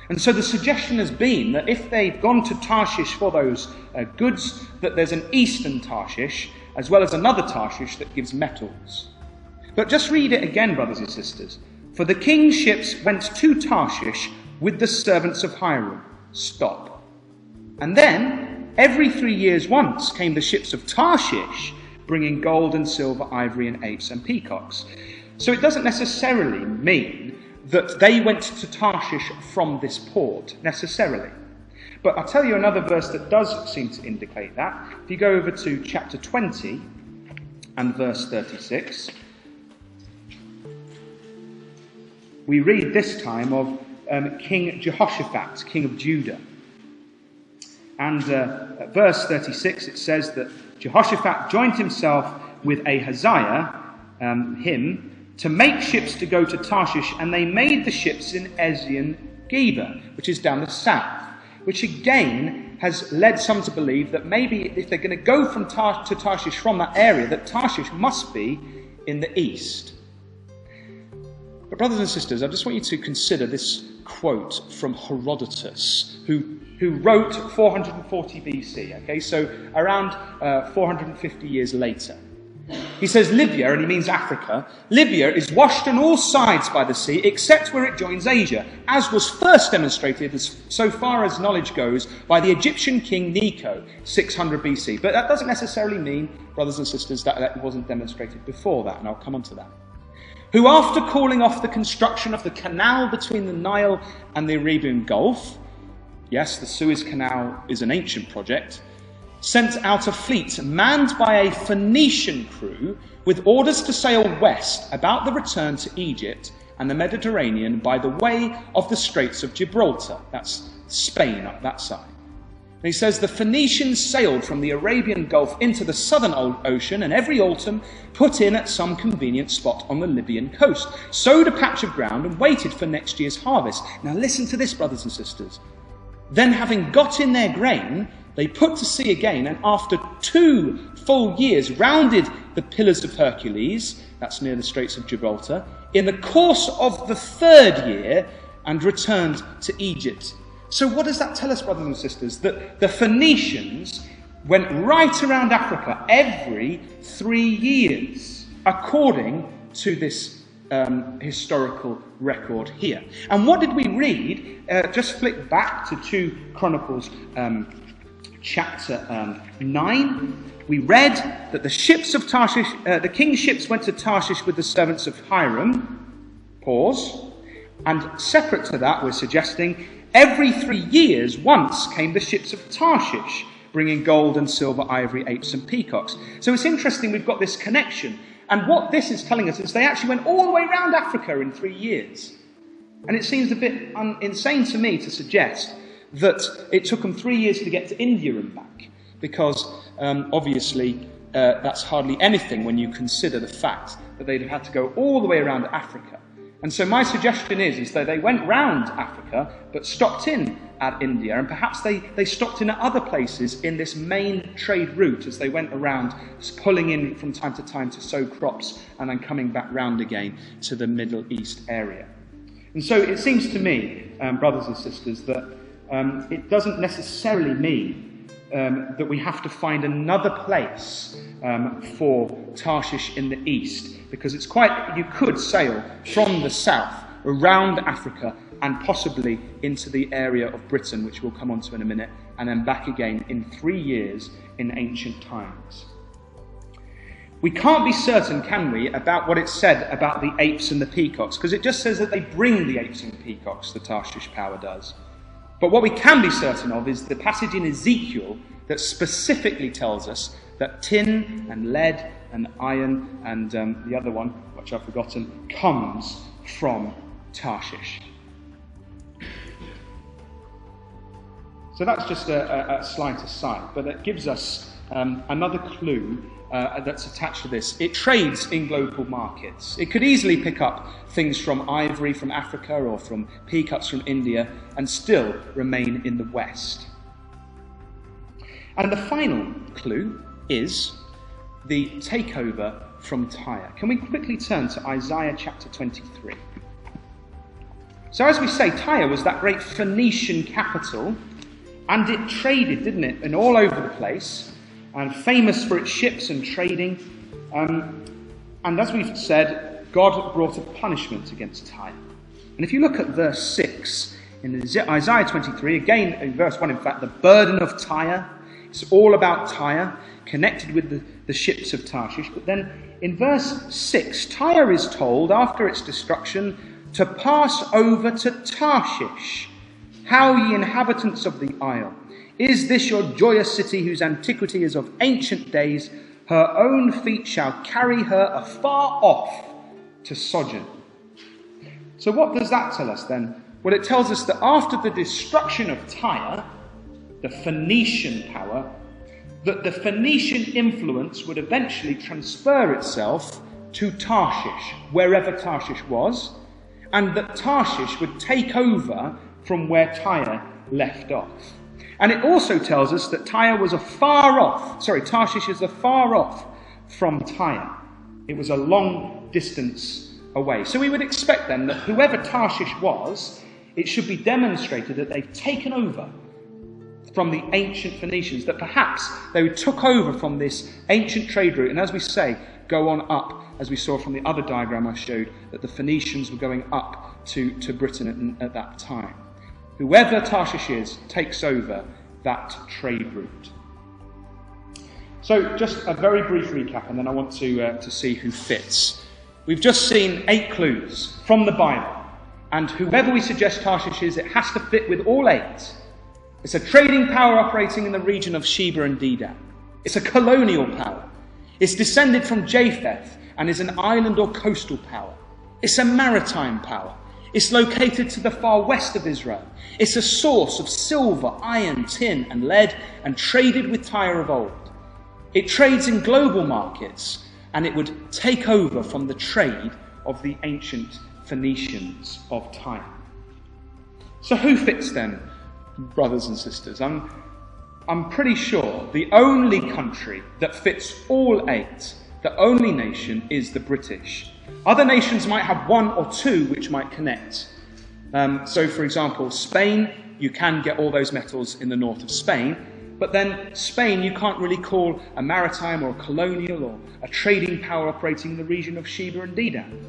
And so the suggestion has been that if they've gone to Tarshish for those goods, that there's an eastern Tarshish, as well as another Tarshish that gives metals. But just read it again, brothers and sisters. For the king's ships went to Tarshish with the servants of Hiram. Stop. And then, every 3 years once came the ships of Tarshish, bringing gold and silver, ivory and apes and peacocks. So it doesn't necessarily mean that they went to Tarshish from this port, necessarily. But I'll tell you another verse that does seem to indicate that. If you go over to chapter 20 and verse 36, we read this time of King Jehoshaphat, king of Judah. And at verse 36 it says that Jehoshaphat joined himself with Ahaziah, him, to make ships to go to Tarshish, and they made the ships in Ezion-Geber, which is down the south, which again has led some to believe that maybe if they're going to go from to Tarshish from that area, that Tarshish must be in the east. But brothers and sisters, I just want you to consider this quote from Herodotus, who wrote 440 BC, okay, so around 450 years later. He says Libya, and he means Africa, Libya is washed on all sides by the sea except where it joins Asia, as was first demonstrated, so far as knowledge goes, by the Egyptian king Necho, 600 BC. But that doesn't necessarily mean, brothers and sisters, that it wasn't demonstrated before that, and I'll come on to that. Who, after calling off the construction of the canal between the Nile and the Arabian Gulf, yes, the Suez Canal is an ancient project, sent out a fleet manned by a Phoenician crew with orders to sail west about the return to Egypt and the Mediterranean by the way of the Straits of Gibraltar. That's Spain up that side. And he says the Phoenicians sailed from the Arabian Gulf into the southern ocean, and every autumn put in at some convenient spot on the Libyan coast, sowed a patch of ground and waited for next year's harvest. Now listen to this, brothers and sisters. Then, having got in their grain, they put to sea again, and after 2 full years rounded the Pillars of Hercules, that's near the Straits of Gibraltar, in the course of the 3rd year, and returned to Egypt. So what does that tell us, brothers and sisters? That the Phoenicians went right around Africa every 3 years, according to this historical record here. And what did we read? Just flick back to 2 Chronicles chapter 9. We read that the ships of Tarshish, the king's ships went to Tarshish with the servants of Hiram. Pause. And separate to that, we're suggesting every 3 years once came the ships of Tarshish, bringing gold and silver, ivory, apes and peacocks. So it's interesting we've got this connection. And what this is telling us is they actually went all the way around Africa in 3 years. And it seems a bit insane to me to suggest that it took them 3 years to get to India and back, because obviously that's hardly anything when you consider the fact that they'd have had to go all the way around Africa. And so my suggestion is that they went round Africa, but stopped in at India, and perhaps they stopped in at other places in this main trade route as they went around, pulling in from time to time to sow crops, and then coming back round again to the Middle East area. And so it seems to me, brothers and sisters, that it doesn't necessarily mean that we have to find another place for Tarshish in the east, because it's quite, you could sail from the south around Africa and possibly into the area of Britain, which we'll come on to in a minute, and then back again in 3 years in ancient times. We can't be certain, can we, about what it said about the apes and the peacocks, because it just says that they bring the apes and peacocks, the Tarshish power does. But what we can be certain of is the passage in Ezekiel that specifically tells us that tin and lead and iron and the other one, which I've forgotten, comes from Tarshish. So that's just a slight aside, but it gives us another clue that's attached to this. It trades in global markets. It could easily pick up things from ivory from Africa or from pea cuts from India and still remain in the West. And the final clue is the takeover from Tyre. Can we quickly turn to Isaiah chapter 23? So as we say, Tyre was that great Phoenician capital, and it traded, didn't it, and all over the place, and famous for its ships and trading. And as we've said, God brought a punishment against Tyre. And if you look at verse 6 in Isaiah 23, again in verse 1, in fact, the burden of Tyre, it's all about Tyre, connected with the ships of Tarshish. But then in verse 6, Tyre is told, after its destruction, to pass over to Tarshish. How, ye inhabitants of the isle, is this your joyous city, whose antiquity is of ancient days? Her own feet shall carry her afar off to sojourn. So what does that tell us then? Well, it tells us that after the destruction of Tyre, the Phoenician power, that the Phoenician influence would eventually transfer itself to Tarshish, wherever Tarshish was, and that Tarshish would take over from where Tyre left off. And it also tells us that Tarshish is afar off from Tyre. It was a long distance away. So we would expect then that whoever Tarshish was, it should be demonstrated that they've taken over from the ancient Phoenicians, that perhaps they took over from this ancient trade route, and as we say, go on up, as we saw from the other diagram I showed, that the Phoenicians were going up to Britain at that time. Whoever Tarshish is takes over that trade route. So just a very brief recap, and then I want to see who fits. We've just seen 8 clues from the Bible, and whoever we suggest Tarshish is, it has to fit with all 8. It's a trading power operating in the region of Sheba and Dedan. It's a colonial power. It's descended from Japheth and is an island or coastal power. It's a maritime power. It's located to the far west of Israel. It's a source of silver, iron, tin and lead, and traded with Tyre of old. It trades in global markets, and it would take over from the trade of the ancient Phoenicians of Tyre. So who fits then, brothers and sisters? I'm pretty sure the only country that fits all 8, the only nation, is the British. Other nations might have 1 or 2 which might connect. So, for example, Spain, you can get all those metals in the north of Spain, but then Spain you can't really call a maritime or a colonial or a trading power operating in the region of Sheba and Dedan.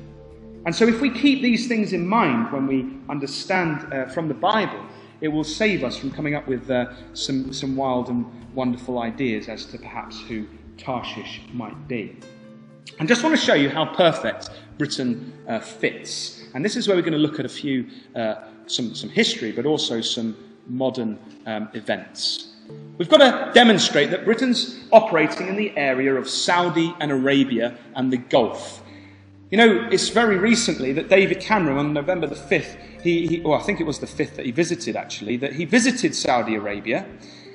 And so if we keep these things in mind when we understand from the Bible, it will save us from coming up with some wild and wonderful ideas as to perhaps who Tarshish might be. I just want to show you how perfect Britain fits. And this is where we're going to look at a few, some history, but also some modern events. We've got to demonstrate that Britain's operating in the area of Saudi and Arabia and the Gulf. You know, it's very recently that David Cameron, on November the 5th, I think it was the 5th that he visited actually, that he visited Saudi Arabia,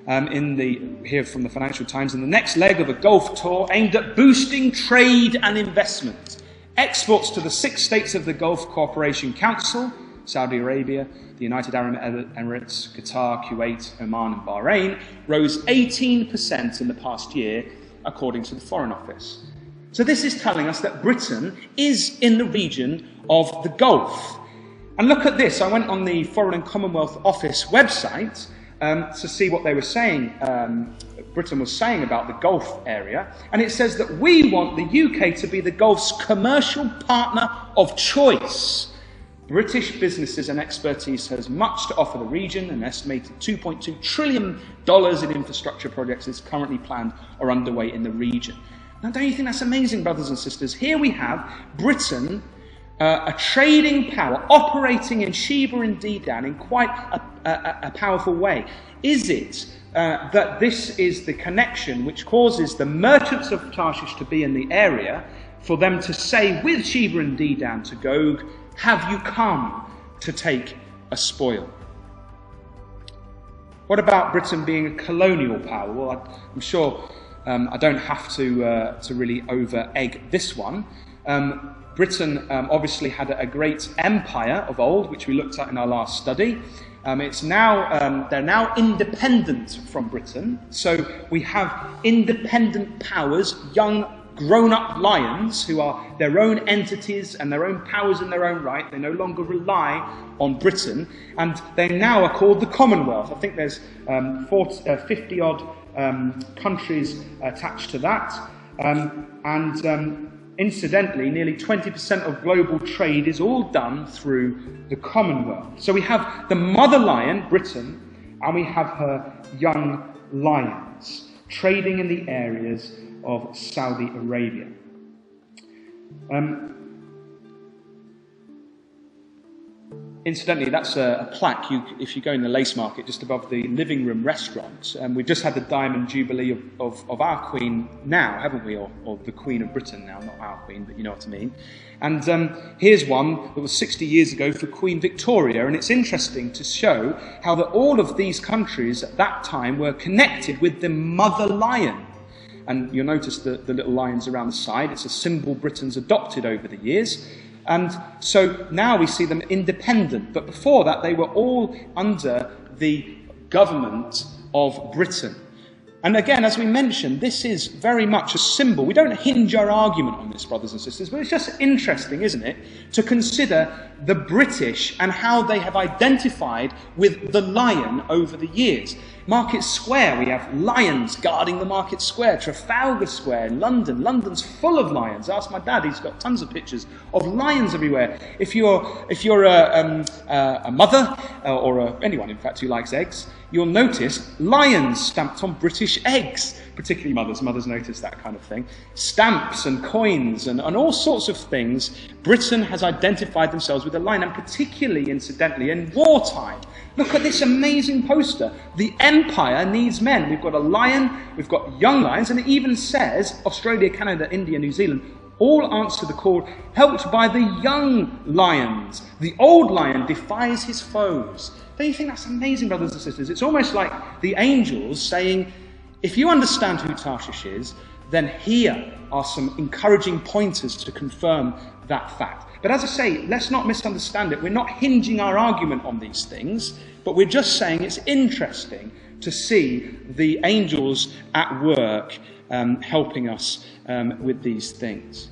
here from the Financial Times, in the next leg of a Gulf tour aimed at boosting trade and investment. Exports to the 6 states of the Gulf Cooperation Council, Saudi Arabia, the United Arab Emirates, Qatar, Kuwait, Oman and Bahrain, rose 18% in the past year, according to the Foreign Office. So this is telling us that Britain is in the region of the Gulf. And look at this. I went on the Foreign and Commonwealth Office website to see what they were saying, Britain was saying about the Gulf area. And it says that we want the UK to be the Gulf's commercial partner of choice. British businesses and expertise has much to offer the region. An estimated $2.2 trillion in infrastructure projects is currently planned or underway in the region. Now, don't you think that's amazing, brothers and sisters? Here we have Britain, a trading power, operating in Sheba and Dedan in quite a powerful way. Is it that this is the connection which causes the merchants of Tarshish to be in the area, for them to say with Sheba and Dedan to Gog, have you come to take a spoil? What about Britain being a colonial power? Well, I'm sure I don't have to really over-egg this one. Britain obviously had a great empire of old, which we looked at in our last study. They're now independent from Britain, so we have independent powers, young grown-up lions who are their own entities and their own powers in their own right. They no longer rely on Britain, and they now are called the Commonwealth. I think there's 50-odd countries attached to that, incidentally, nearly 20% of global trade is all done through the Commonwealth. So we have the mother lion, Britain, and we have her young lions trading in the areas of Saudi Arabia. Incidentally, that's a plaque if you go in the Lace Market just above the living room restaurant. We've just had the Diamond Jubilee of our Queen now, haven't we? Or the Queen of Britain now, not our Queen, but you know what I mean. And here's one that was 60 years ago for Queen Victoria, and it's interesting to show how that all of these countries at that time were connected with the mother lion. And you'll notice the little lions around the side. It's a symbol Britain's adopted over the years. And so now we see them independent. But before that, they were all under the government of Britain. And again, as we mentioned, this is very much a symbol. We don't hinge our argument on this, brothers and sisters, but it's just interesting, isn't it, to consider the British and how they have identified with the lion over the years. Market Square, we have lions guarding the Market Square. Trafalgar Square in London. London's full of lions. Ask my dad; he's got tons of pictures of lions everywhere. If you're a mother or anyone, in fact, who likes eggs, you'll notice lions stamped on British eggs. Particularly mothers. Mothers notice that kind of thing. Stamps and coins and all sorts of things. Britain has identified themselves with a lion, and particularly, incidentally, in wartime. Look at this amazing poster. The empire needs men. We've got a lion, we've got young lions, and it even says Australia, Canada, India, New Zealand all answer the call, helped by the young lions. The old lion defies his foes. Don't you think that's amazing, brothers and sisters? It's almost like the angels saying, if you understand who Tarshish is, then here are some encouraging pointers to confirm that fact. But as I say, let's not misunderstand it. We're not hinging our argument on these things, but we're just saying it's interesting to see the angels at work helping us with these things.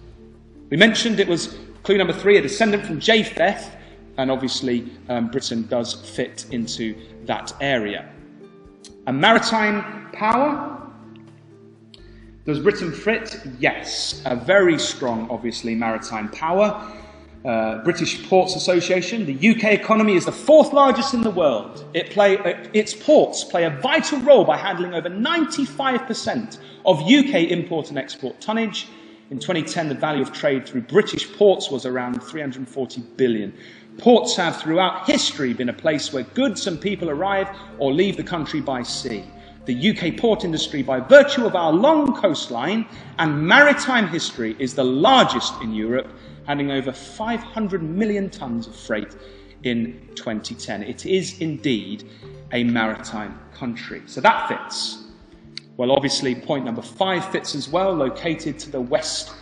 We mentioned it was clue number 3, a descendant from Japheth, and obviously Britain does fit into that area. A maritime power. Does Britain fit? Yes. A very strong, obviously, maritime power. British Ports Association. The UK economy is the 4th largest in the world. Its ports play a vital role by handling over 95% of UK import and export tonnage. In 2010, the value of trade through British ports was around 340 billion. Ports have throughout history been a place where goods and people arrive or leave the country by sea. The UK port industry, by virtue of our long coastline and maritime history, is the largest in Europe, handling over 500 million tonnes of freight in 2010. It is indeed a maritime country. So that fits. Well, obviously, point number 5 fits as well, located to the west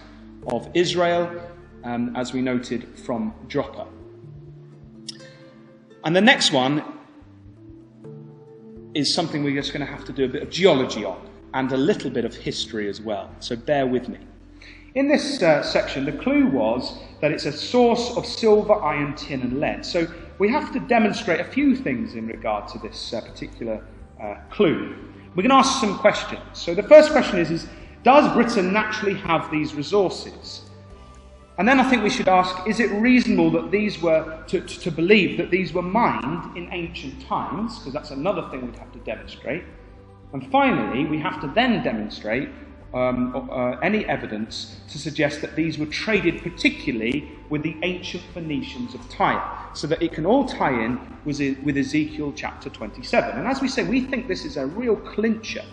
of Israel, as we noted from Joppa. And the next one is something we're just going to have to do a bit of geology on, and a little bit of history as well. So bear with me. In this section, the clue was that it's a source of silver, iron, tin and lead. So we have to demonstrate a few things in regard to this particular clue. We're going to ask some questions. So the first question is does Britain naturally have these resources? And then I think we should ask, is it reasonable that these were, to believe that these were mined in ancient times? Because that's another thing we'd have to demonstrate. And finally, we have to then demonstrate any evidence to suggest that these were traded particularly with the ancient Phoenicians of Tyre, so that it can all tie in with Ezekiel chapter 27. And as we say, we think this is a real clincher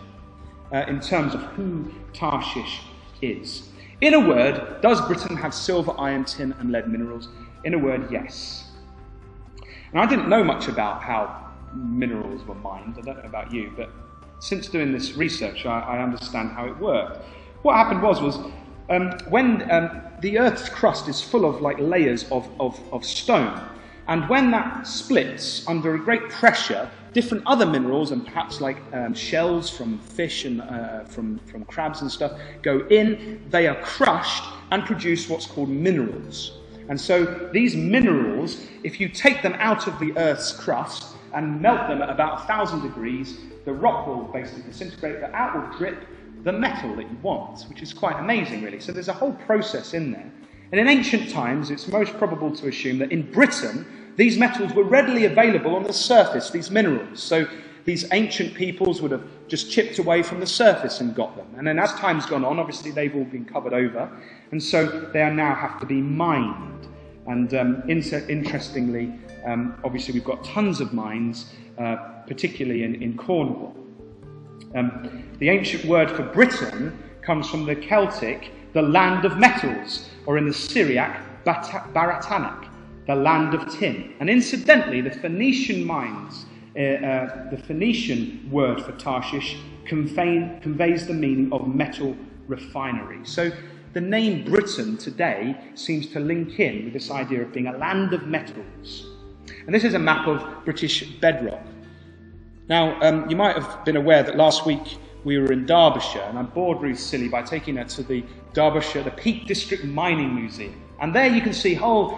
in terms of who Tarshish is. In a word, does Britain have silver, iron, tin and lead minerals? In a word, yes. And I didn't know much about how minerals were mined. I don't know about you, but since doing this research, I understand how it worked. What happened was when the Earth's crust is full of like layers of stone, and when that splits under a great pressure, different other minerals and perhaps like shells from fish and from crabs and stuff go in. They are crushed and produce what's called minerals. And so these minerals, if you take them out of the Earth's crust and melt them at about 1,000 degrees, the rock will basically disintegrate, but out will drip the metal that you want, which is quite amazing, really. So there's a whole process in there. And in ancient times, it's most probable to assume that in Britain, these metals were readily available on the surface, these minerals. So these ancient peoples would have just chipped away from the surface and got them. And then as time's gone on, obviously they've all been covered over, and so they now have to be mined. And interestingly, obviously we've got tons of mines, particularly in Cornwall. The ancient word for Britain comes from the Celtic, the land of metals, or in the Syriac, Baratanak, the land of tin. And incidentally, the Phoenician mines, the Phoenician word for Tarshish conveys the meaning of metal refinery. So the name Britain today seems to link in with this idea of being a land of metals. And this is a map of British bedrock. Now, you might have been aware that last week we were in Derbyshire, and I bored Ruth silly by taking her to the Peak District Mining Museum. And there you can see whole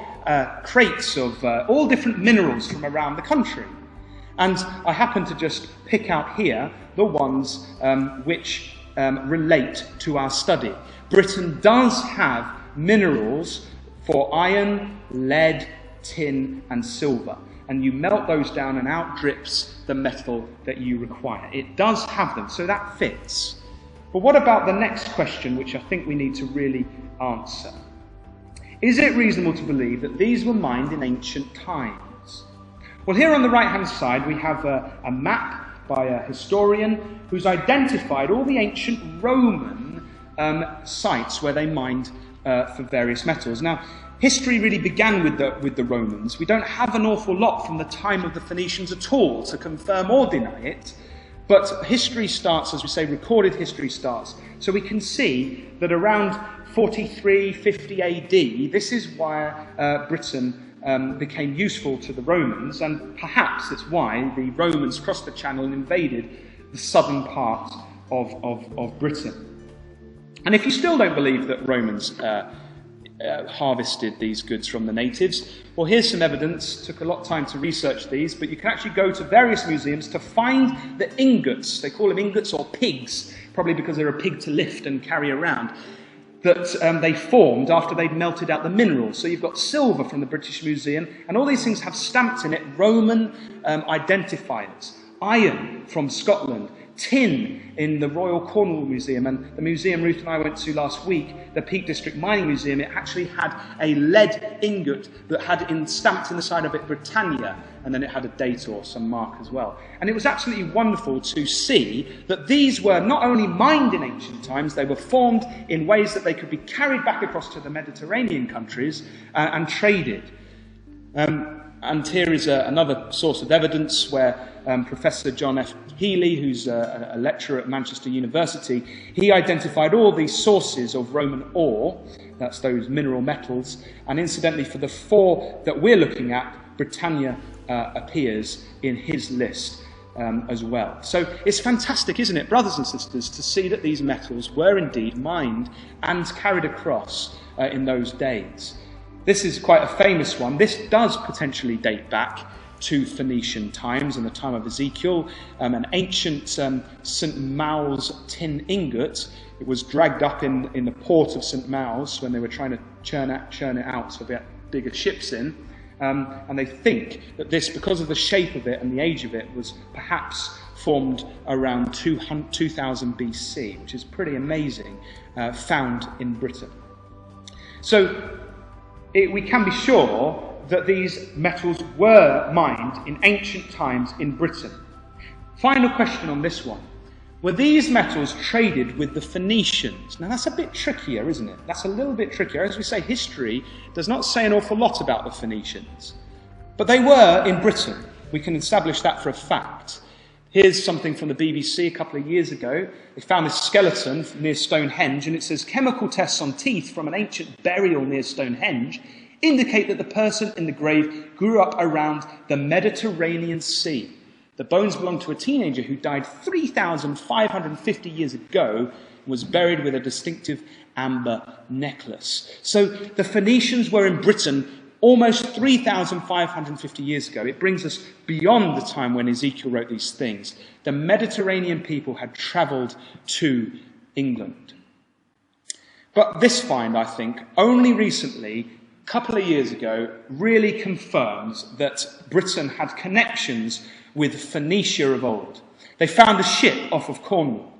crates of all different minerals from around the country. And I happened to just pick out here the ones which relate to our study. Britain does have minerals for iron, lead, tin and silver. And you melt those down and out drips the metal that you require. It does have them, so that fits. But what about the next question, which I think we need to really answer? Is it reasonable to believe that these were mined in ancient times? Well, here on the right-hand side, we have a map by a historian who's identified all the ancient Roman sites where they mined for various metals. Now, history really began with the Romans. We don't have an awful lot from the time of the Phoenicians at all to confirm or deny it. But history starts, as we say, recorded history starts. So we can see that around 43, 50 AD, this is why Britain became useful to the Romans, and perhaps it's why the Romans crossed the Channel and invaded the southern part of Britain. And if you still don't believe that Romans harvested these goods from the natives, well, here's some evidence. Took a lot of time to research these, but you can actually go to various museums to find the ingots. They call them ingots or pigs, probably because they're a pig to lift and carry around, that they formed after they'd melted out the minerals. So you've got silver from the British Museum, and all these things have stamped in it Roman identifiers. Iron from Scotland, tin in the Royal Cornwall Museum, and the museum Ruth and I went to last week, the Peak District Mining Museum, it actually had a lead ingot that had stamped in the side of it Britannia, and then it had a date or some mark as well. And it was absolutely wonderful to see that these were not only mined in ancient times, they were formed in ways that they could be carried back across to the Mediterranean countries and traded. And here is another source of evidence where Professor John F. Healy, who's a lecturer at Manchester University, he identified all these sources of Roman ore, that's those mineral metals, and incidentally for the four that we're looking at, Britannia appears in his list as well. So it's fantastic, isn't it, brothers and sisters, to see that these metals were indeed mined and carried across in those days. This is quite a famous one. This does potentially date back to Phoenician times and the time of Ezekiel. An ancient St. Mau's tin ingot. It was dragged up in the port of St. Mau's when they were trying to churn it out to get bigger ships in. And they think that this, because of the shape of it and the age of it, was perhaps formed around 2000 BC, which is pretty amazing, found in Britain. So we can be sure that these metals were mined in ancient times in Britain. Final question on this one. Were these metals traded with the Phoenicians? Now that's a bit trickier, isn't it? That's a little bit trickier. As we say, history does not say an awful lot about the Phoenicians. But they were in Britain. We can establish that for a fact. Here's something from the BBC a couple of years ago. They found this skeleton near Stonehenge, and it says, chemical tests on teeth from an ancient burial near Stonehenge indicate that the person in the grave grew up around the Mediterranean Sea. The bones belong to a teenager who died 3,550 years ago and was buried with a distinctive amber necklace. So the Phoenicians were in Britain almost 3,550 years ago. It brings us beyond the time when Ezekiel wrote these things. The Mediterranean people had travelled to England. But this find, I think, only recently, a couple of years ago, really confirms that Britain had connections with Phoenicia of old. They found a ship off of Cornwall,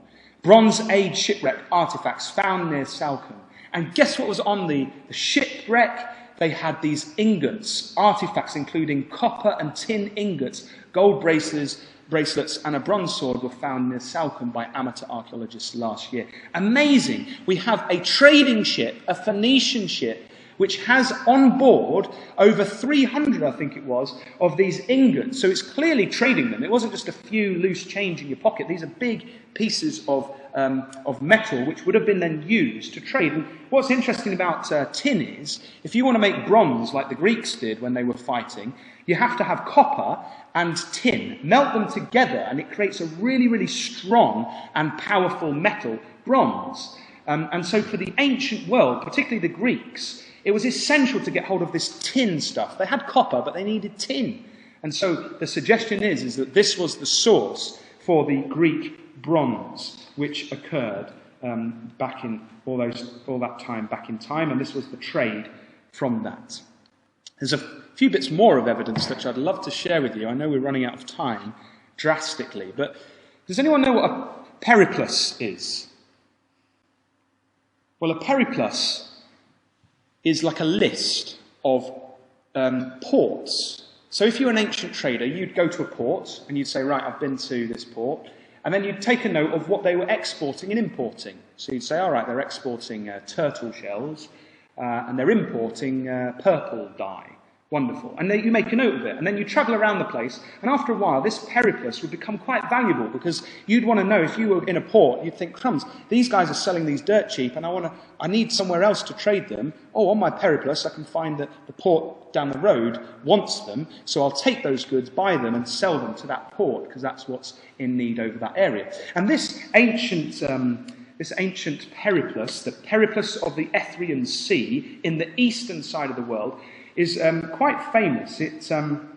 Bronze Age shipwreck artefacts found near Salcombe. And guess what was on the shipwreck? They had these ingots, artifacts including copper and tin ingots, gold bracelets and a bronze sword were found near Salcombe by amateur archaeologists last year. Amazing. We have a trading ship, a Phoenician ship, which has on board over 300, I think it was, of these ingots. So it's clearly trading them. It wasn't just a few loose change in your pocket. These are big pieces of metal which would have been then used to trade. And what's interesting about tin is, if you want to make bronze like the Greeks did when they were fighting, you have to have copper and tin. Melt them together and it creates a really, really strong and powerful metal, bronze. And so for the ancient world, particularly the Greeks, it was essential to get hold of this tin stuff. They had copper, but they needed tin. And so the suggestion is that this was the source for the Greek bronze, which occurred back in all that time back in time, and this was the trade from that. There's a few bits more of evidence that I'd love to share with you. I know we're running out of time drastically, but does anyone know what a periplus is? Well, a periplus is like a list of ports. So if you're an ancient trader, you'd go to a port and you'd say, right, I've been to this port. And then you'd take a note of what they were exporting and importing. So you'd say, all right, they're exporting turtle shells and they're importing purple dye. Wonderful. And then you make a note of it. And then you travel around the place. And after a while, this periplus would become quite valuable because you'd want to know, if you were in a port, you'd think, crumbs, these guys are selling these dirt cheap and I need somewhere else to trade them. Oh, on my periplus, I can find that the port down the road wants them. So I'll take those goods, buy them and sell them to that port because that's what's in need over that area. And this ancient periplus, the periplus of the Ethiopian Sea in the eastern side of the world, is quite famous. It's around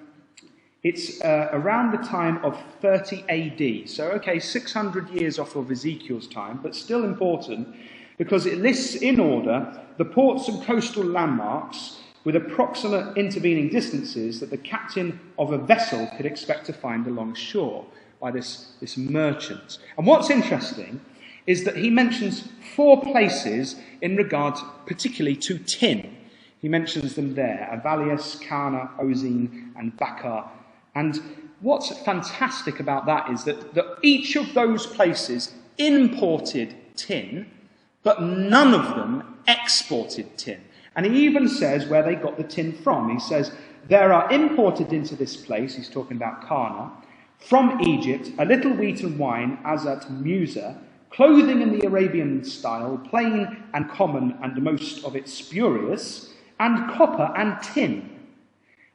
the time of 30 AD. So, okay, 600 years off of Ezekiel's time, but still important because it lists in order the ports and coastal landmarks with approximate intervening distances that the captain of a vessel could expect to find along shore by this merchant. And what's interesting is that he mentions 4 places in regard particularly to tin. He mentions them there, Avalius, Cana, Ozine, and Bakar. And what's fantastic about that is that each of those places imported tin, but none of them exported tin. And he even says where they got the tin from. He says, there are imported into this place, he's talking about Cana, from Egypt, a little wheat and wine, as at Musa, clothing in the Arabian style, plain and common, and most of it spurious, and copper and tin.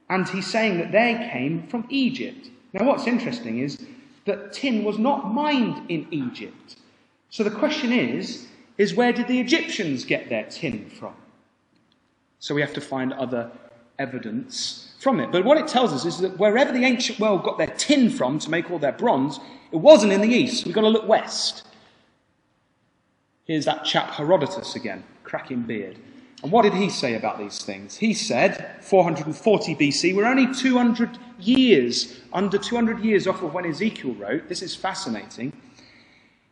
And he's saying that they came from Egypt. Now what's interesting is that tin was not mined in Egypt. So the question is where did the Egyptians get their tin from? So we have to find other evidence from it. But what it tells us is that wherever the ancient world got their tin from to make all their bronze, it wasn't in the east. We've got to look west. Here's that chap Herodotus again, cracking beard. And what did he say about these things? He said, 440 BC, we're only 200 years, under 200 years off of when Ezekiel wrote. This is fascinating.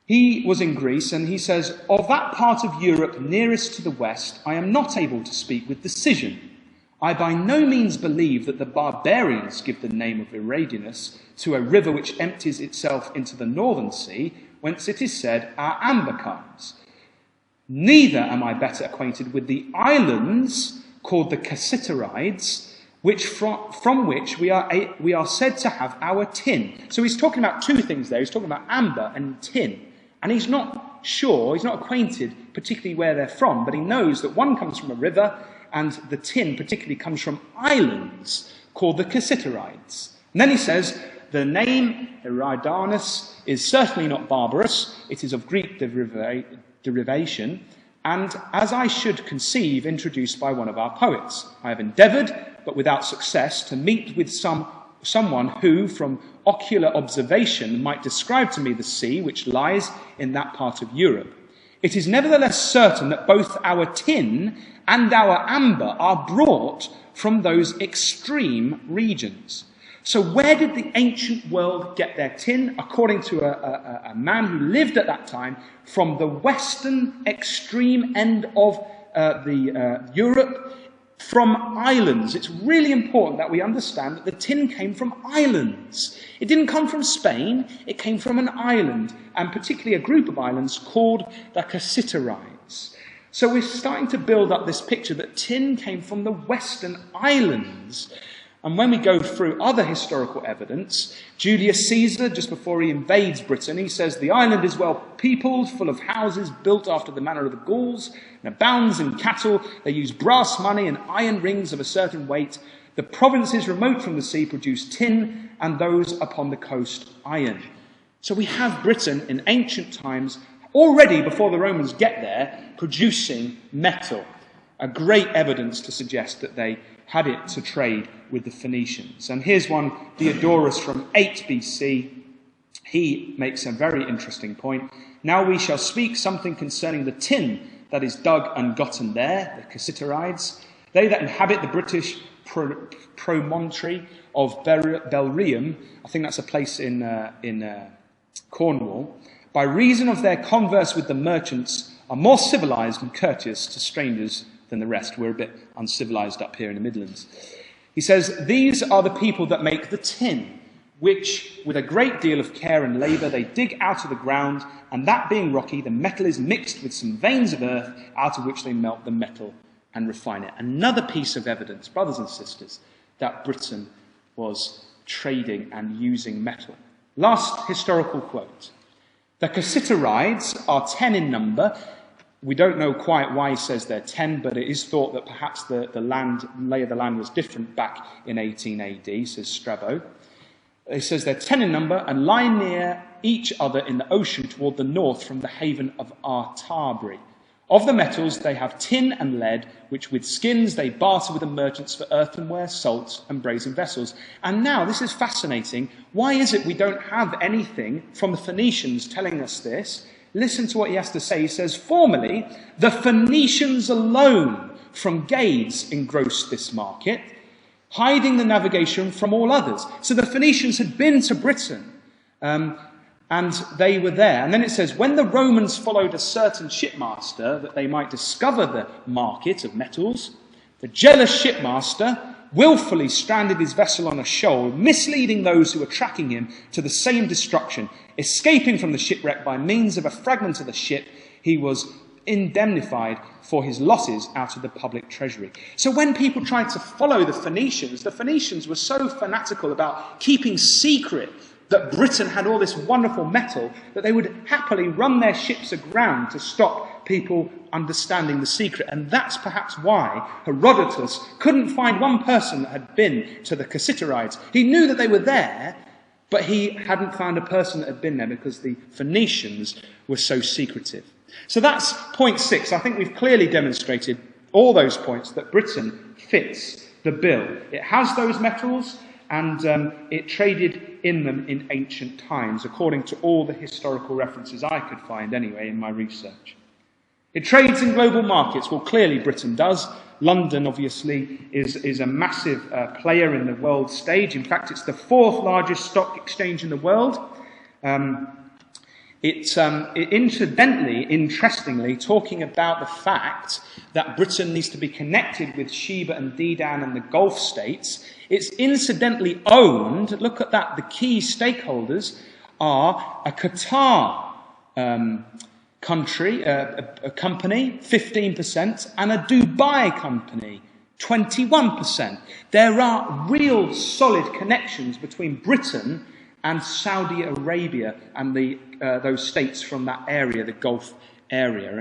He was in Greece, and he says, of that part of Europe nearest to the west, I am not able to speak with decision. I by no means believe that the barbarians give the name of Eridanus to a river which empties itself into the northern sea, whence it is said, our amber comes. Neither am I better acquainted with the islands called the Cassiterides, from which we are said to have our tin. So he's talking about two things there. He's talking about amber and tin. And he's not sure, he's not acquainted particularly where they're from, but he knows that one comes from a river, and the tin particularly comes from islands called the Christadelphians. And then he says, the name Eridanus is certainly not barbarous, it is of Greek derivation, and as I should conceive, introduced by one of our poets. I have endeavoured, but without success, to meet with someone who, from ocular observation, might describe to me the sea which lies in that part of Europe. It is nevertheless certain that both our tin and our amber are brought from those extreme regions. So where did the ancient world get their tin? According to a man who lived at that time, from the western extreme end of Europe, from islands. It's really important that we understand that the tin came from islands. It didn't come from Spain, it came from an island, and particularly a group of islands called the Christadelphians. So we're starting to build up this picture that tin came from the western islands. And when we go through other historical evidence, Julius Caesar, just before he invades Britain, he says, the island is well peopled, full of houses built after the manner of the Gauls, and abounds in cattle. They use brass money and iron rings of a certain weight. The provinces remote from the sea produce tin, and those upon the coast iron. So we have Britain in ancient times, already before the Romans get there, producing metal. A great evidence to suggest that they had it to trade with the Phoenicians. And here's one, Diodorus from 8 BC. He makes a very interesting point. Now we shall speak something concerning the tin that is dug and gotten there, the Christadelphians. They that inhabit the British promontory of Belrium, I think that's a place in Cornwall, by reason of their converse with the merchants, are more civilized and courteous to strangers than the rest. We're a bit uncivilized up here in the Midlands. He says, these are the people that make the tin, which, with a great deal of care and labour, they dig out of the ground, and that being rocky, the metal is mixed with some veins of earth, out of which they melt the metal and refine it. Another piece of evidence, brothers and sisters, that Britain was trading and using metal. Last historical quote. The Christadelphians are 10 in number. We don't know quite why he says they're 10, but it is thought that perhaps the lay of the land was different back in 18 AD, says Strabo. He says they're 10 in number and lie near each other in the ocean toward the north from the haven of Artabri. Of the metals, they have tin and lead, which with skins they barter with the merchants for earthenware, salt, and brazen vessels. And now, this is fascinating. Why is it we don't have anything from the Phoenicians telling us this? Listen to what he has to say. He says, formerly, the Phoenicians alone from Gades engrossed this market, hiding the navigation from all others. So the Phoenicians had been to Britain, and they were there. And then it says, when the Romans followed a certain shipmaster that they might discover the market of metals, the jealous shipmaster willfully stranded his vessel on a shoal, misleading those who were tracking him to the same destruction. Escaping from the shipwreck by means of a fragment of the ship, he was indemnified for his losses out of the public treasury. So when people tried to follow the Phoenicians were so fanatical about keeping secret that Britain had all this wonderful metal that they would happily run their ships aground to stop people understanding the secret. And that's perhaps why Herodotus couldn't find one person that had been to the Christadelphians. He knew that they were there, but he hadn't found a person that had been there because the Phoenicians were so secretive. So that's point 6. I think we've clearly demonstrated all those points that Britain fits the bill. It has those metals, and it traded in them in ancient times, according to all the historical references I could find anyway in my research. It trades in global markets. Well, clearly Britain does. London, obviously, is a massive player in the world stage. In fact, it's the 4th largest stock exchange in the world. Interestingly, talking about the fact that Britain needs to be connected with Sheba and Dedan and the Gulf states, it's incidentally owned, look at that, the key stakeholders are a Qatar country, a company, 15%, and a Dubai company, 21%. There are real solid connections between Britain and Saudi Arabia and those states from that area, the Gulf area.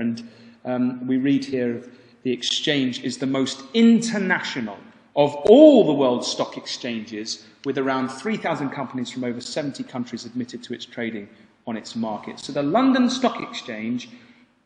And we read here the exchange is the most international of all the world's stock exchanges, with around 3,000 companies from over 70 countries admitted to its trading on its market. So the London Stock Exchange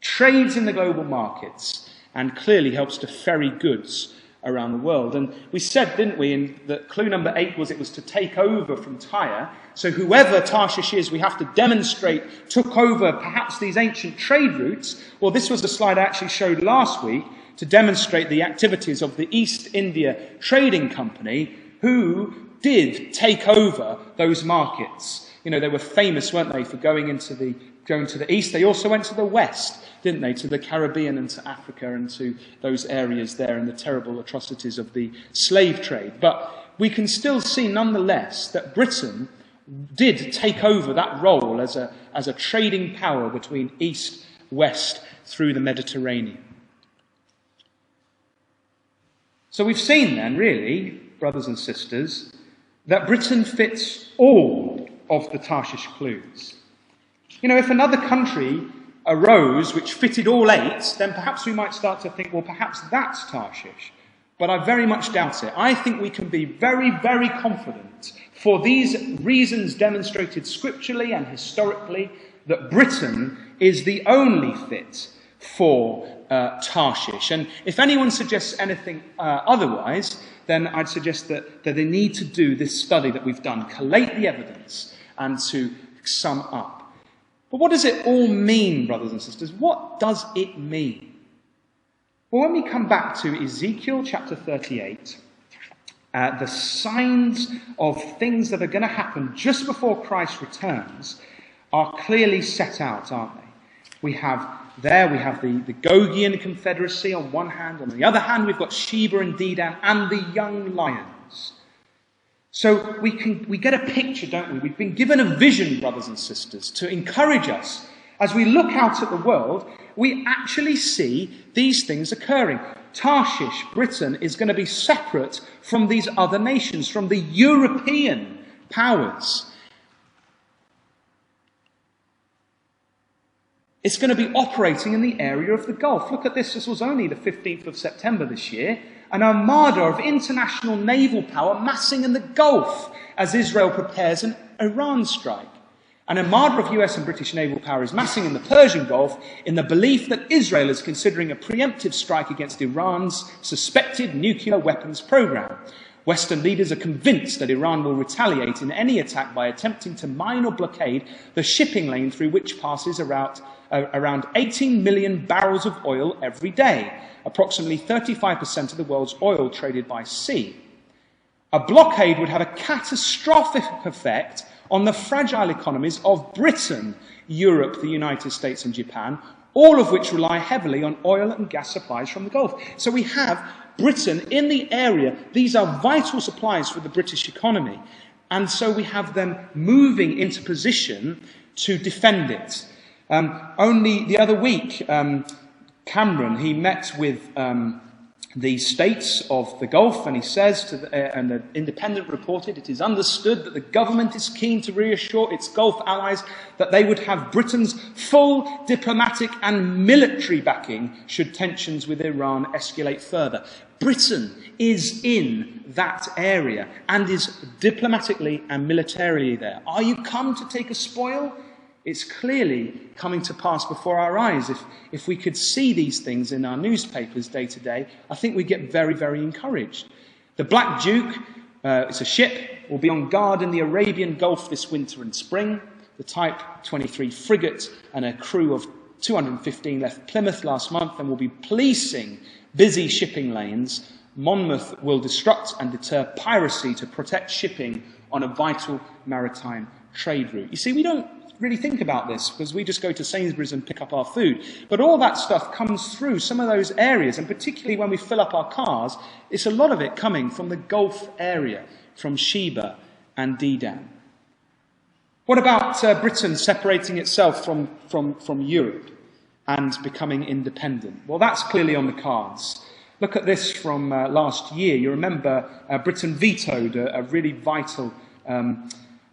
trades in the global markets and clearly helps to ferry goods around the world. And we said, didn't we, that clue number 8 was it was to take over from Tyre. So whoever Tarshish is, we have to demonstrate, took over perhaps these ancient trade routes. Well, this was the slide I actually showed last week to demonstrate the activities of the East India Trading Company, who did take over those markets. You know, they were famous, weren't they, for going to the east. They also went to the west, didn't they, to the Caribbean and to Africa and to those areas there and the terrible atrocities of the slave trade. But we can still see, nonetheless, that Britain did take over that role as a trading power between east, west, through the Mediterranean. So we've seen then, really, brothers and sisters, that Britain fits all of the Tarshish clues. You know, if another country arose which fitted all 8, then perhaps we might start to think, well, perhaps that's Tarshish. But I very much doubt it. I think we can be very, very confident, for these reasons demonstrated scripturally and historically, that Britain is the only fit for Tarshish. And if anyone suggests anything otherwise, then I'd suggest that they need to do this study that we've done, collate the evidence, and to sum up. But what does it all mean, brothers and sisters? What does it mean? Well, when we come back to Ezekiel chapter 38, the signs of things that are going to happen just before Christ returns are clearly set out, aren't they? We have the Gogian Confederacy on one hand. On the other hand, we've got Sheba and Dedan and the young lions. So we get a picture, don't we? We've been given a vision, brothers and sisters, to encourage us. As we look out at the world, we actually see these things occurring. Tarshish, Britain, is going to be separate from these other nations, from the European powers. It's going to be operating in the area of the Gulf. Look at this. This was only the 15th of September this year. An armada of international naval power massing in the Gulf as Israel prepares an Iran strike. An armada of US and British naval power is massing in the Persian Gulf in the belief that Israel is considering a preemptive strike against Iran's suspected nuclear weapons program. Western leaders are convinced that Iran will retaliate in any attack by attempting to mine or blockade the shipping lane through which passes around 18 million barrels of oil every day, approximately 35% of the world's oil traded by sea. A blockade would have a catastrophic effect on the fragile economies of Britain, Europe, the United States and Japan, all of which rely heavily on oil and gas supplies from the Gulf. So we have Britain in the area. These are vital supplies for the British economy. And so we have them moving into position to defend it. Only the other week, Cameron, he met with the states of the Gulf, and he says, and the Independent reported, it is understood that the government is keen to reassure its Gulf allies that they would have Britain's full diplomatic and military backing should tensions with Iran escalate further. Britain is in that area and is diplomatically and militarily there. Are you come to take a spoil? It's clearly coming to pass before our eyes. If we could see these things in our newspapers day to day, I think we'd get very, very encouraged. The Black Duke, it's a ship, will be on guard in the Arabian Gulf this winter and spring. The Type 23 frigate and a crew of 215 left Plymouth last month and will be policing busy shipping lanes. Monmouth will disrupt and deter piracy to protect shipping on a vital maritime trade route. You see, we don't really think about this because we just go to Sainsbury's and pick up our food. But all that stuff comes through some of those areas, and particularly when we fill up our cars, it's a lot of it coming from the Gulf area, from Sheba and Dedan. What about Britain separating itself from Europe and becoming independent? Well, that's clearly on the cards. Look at this from last year. You remember Britain vetoed a really vital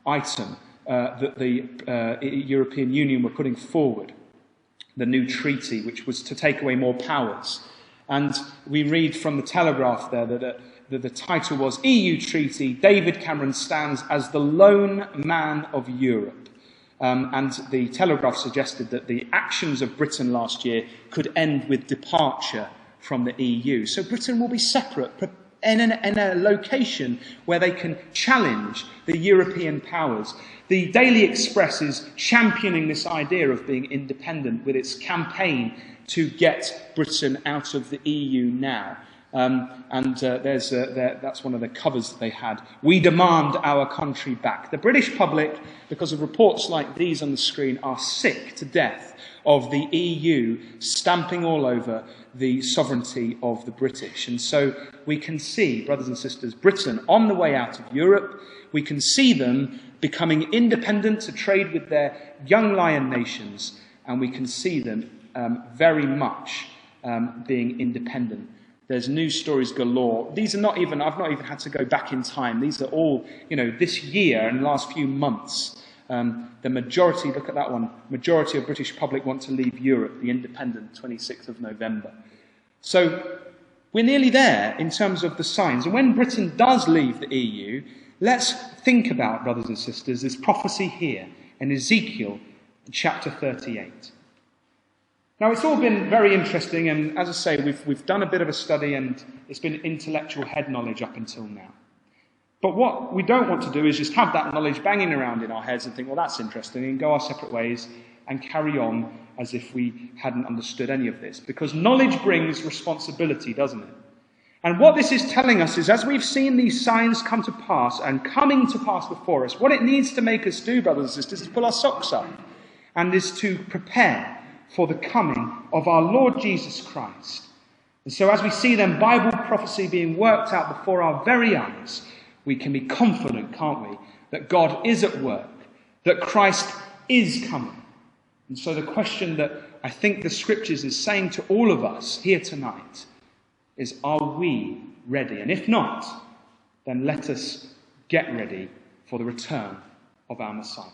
item that the European Union were putting forward, the new treaty, which was to take away more powers. And we read from the Telegraph there that the title was EU Treaty, David Cameron stands as the lone man of Europe. And the Telegraph suggested that the actions of Britain last year could end with departure from the EU. So Britain will be separate in a location where they can challenge the European powers. The Daily Express is championing this idea of being independent with its campaign to get Britain out of the EU now. That's one of the covers that they had. We demand our country back. The British public, because of reports like these on the screen, are sick to death of the EU stamping all over the sovereignty of the British. And so we can see, brothers and sisters, Britain on the way out of Europe. We can see them becoming independent to trade with their young lion nations. And we can see them very much being independent. There's news stories galore. These are not even, I've not even had to go back in time. These are all, this year and last few months. The majority, look at that one, majority of British public want to leave Europe, the independent, 26th of November. So we're nearly there in terms of the signs. And when Britain does leave the EU, let's think about, brothers and sisters, this prophecy here in Ezekiel chapter 38. Now, it's all been very interesting, and as I say, we've done a bit of a study, and it's been intellectual head knowledge up until now. But what we don't want to do is just have that knowledge banging around in our heads and think, well, that's interesting, and go our separate ways and carry on as if we hadn't understood any of this. Because knowledge brings responsibility, doesn't it? And what this is telling us is, as we've seen these signs come to pass and coming to pass before us, what it needs to make us do, brothers and sisters, is to pull our socks up and is to prepare for the coming of our Lord Jesus Christ. And so as we see then Bible prophecy being worked out before our very eyes, we can be confident, can't we, that God is at work, that Christ is coming. And so the question that I think the Scriptures is saying to all of us here tonight is, are we ready? And if not, then let us get ready for the return of our Messiah.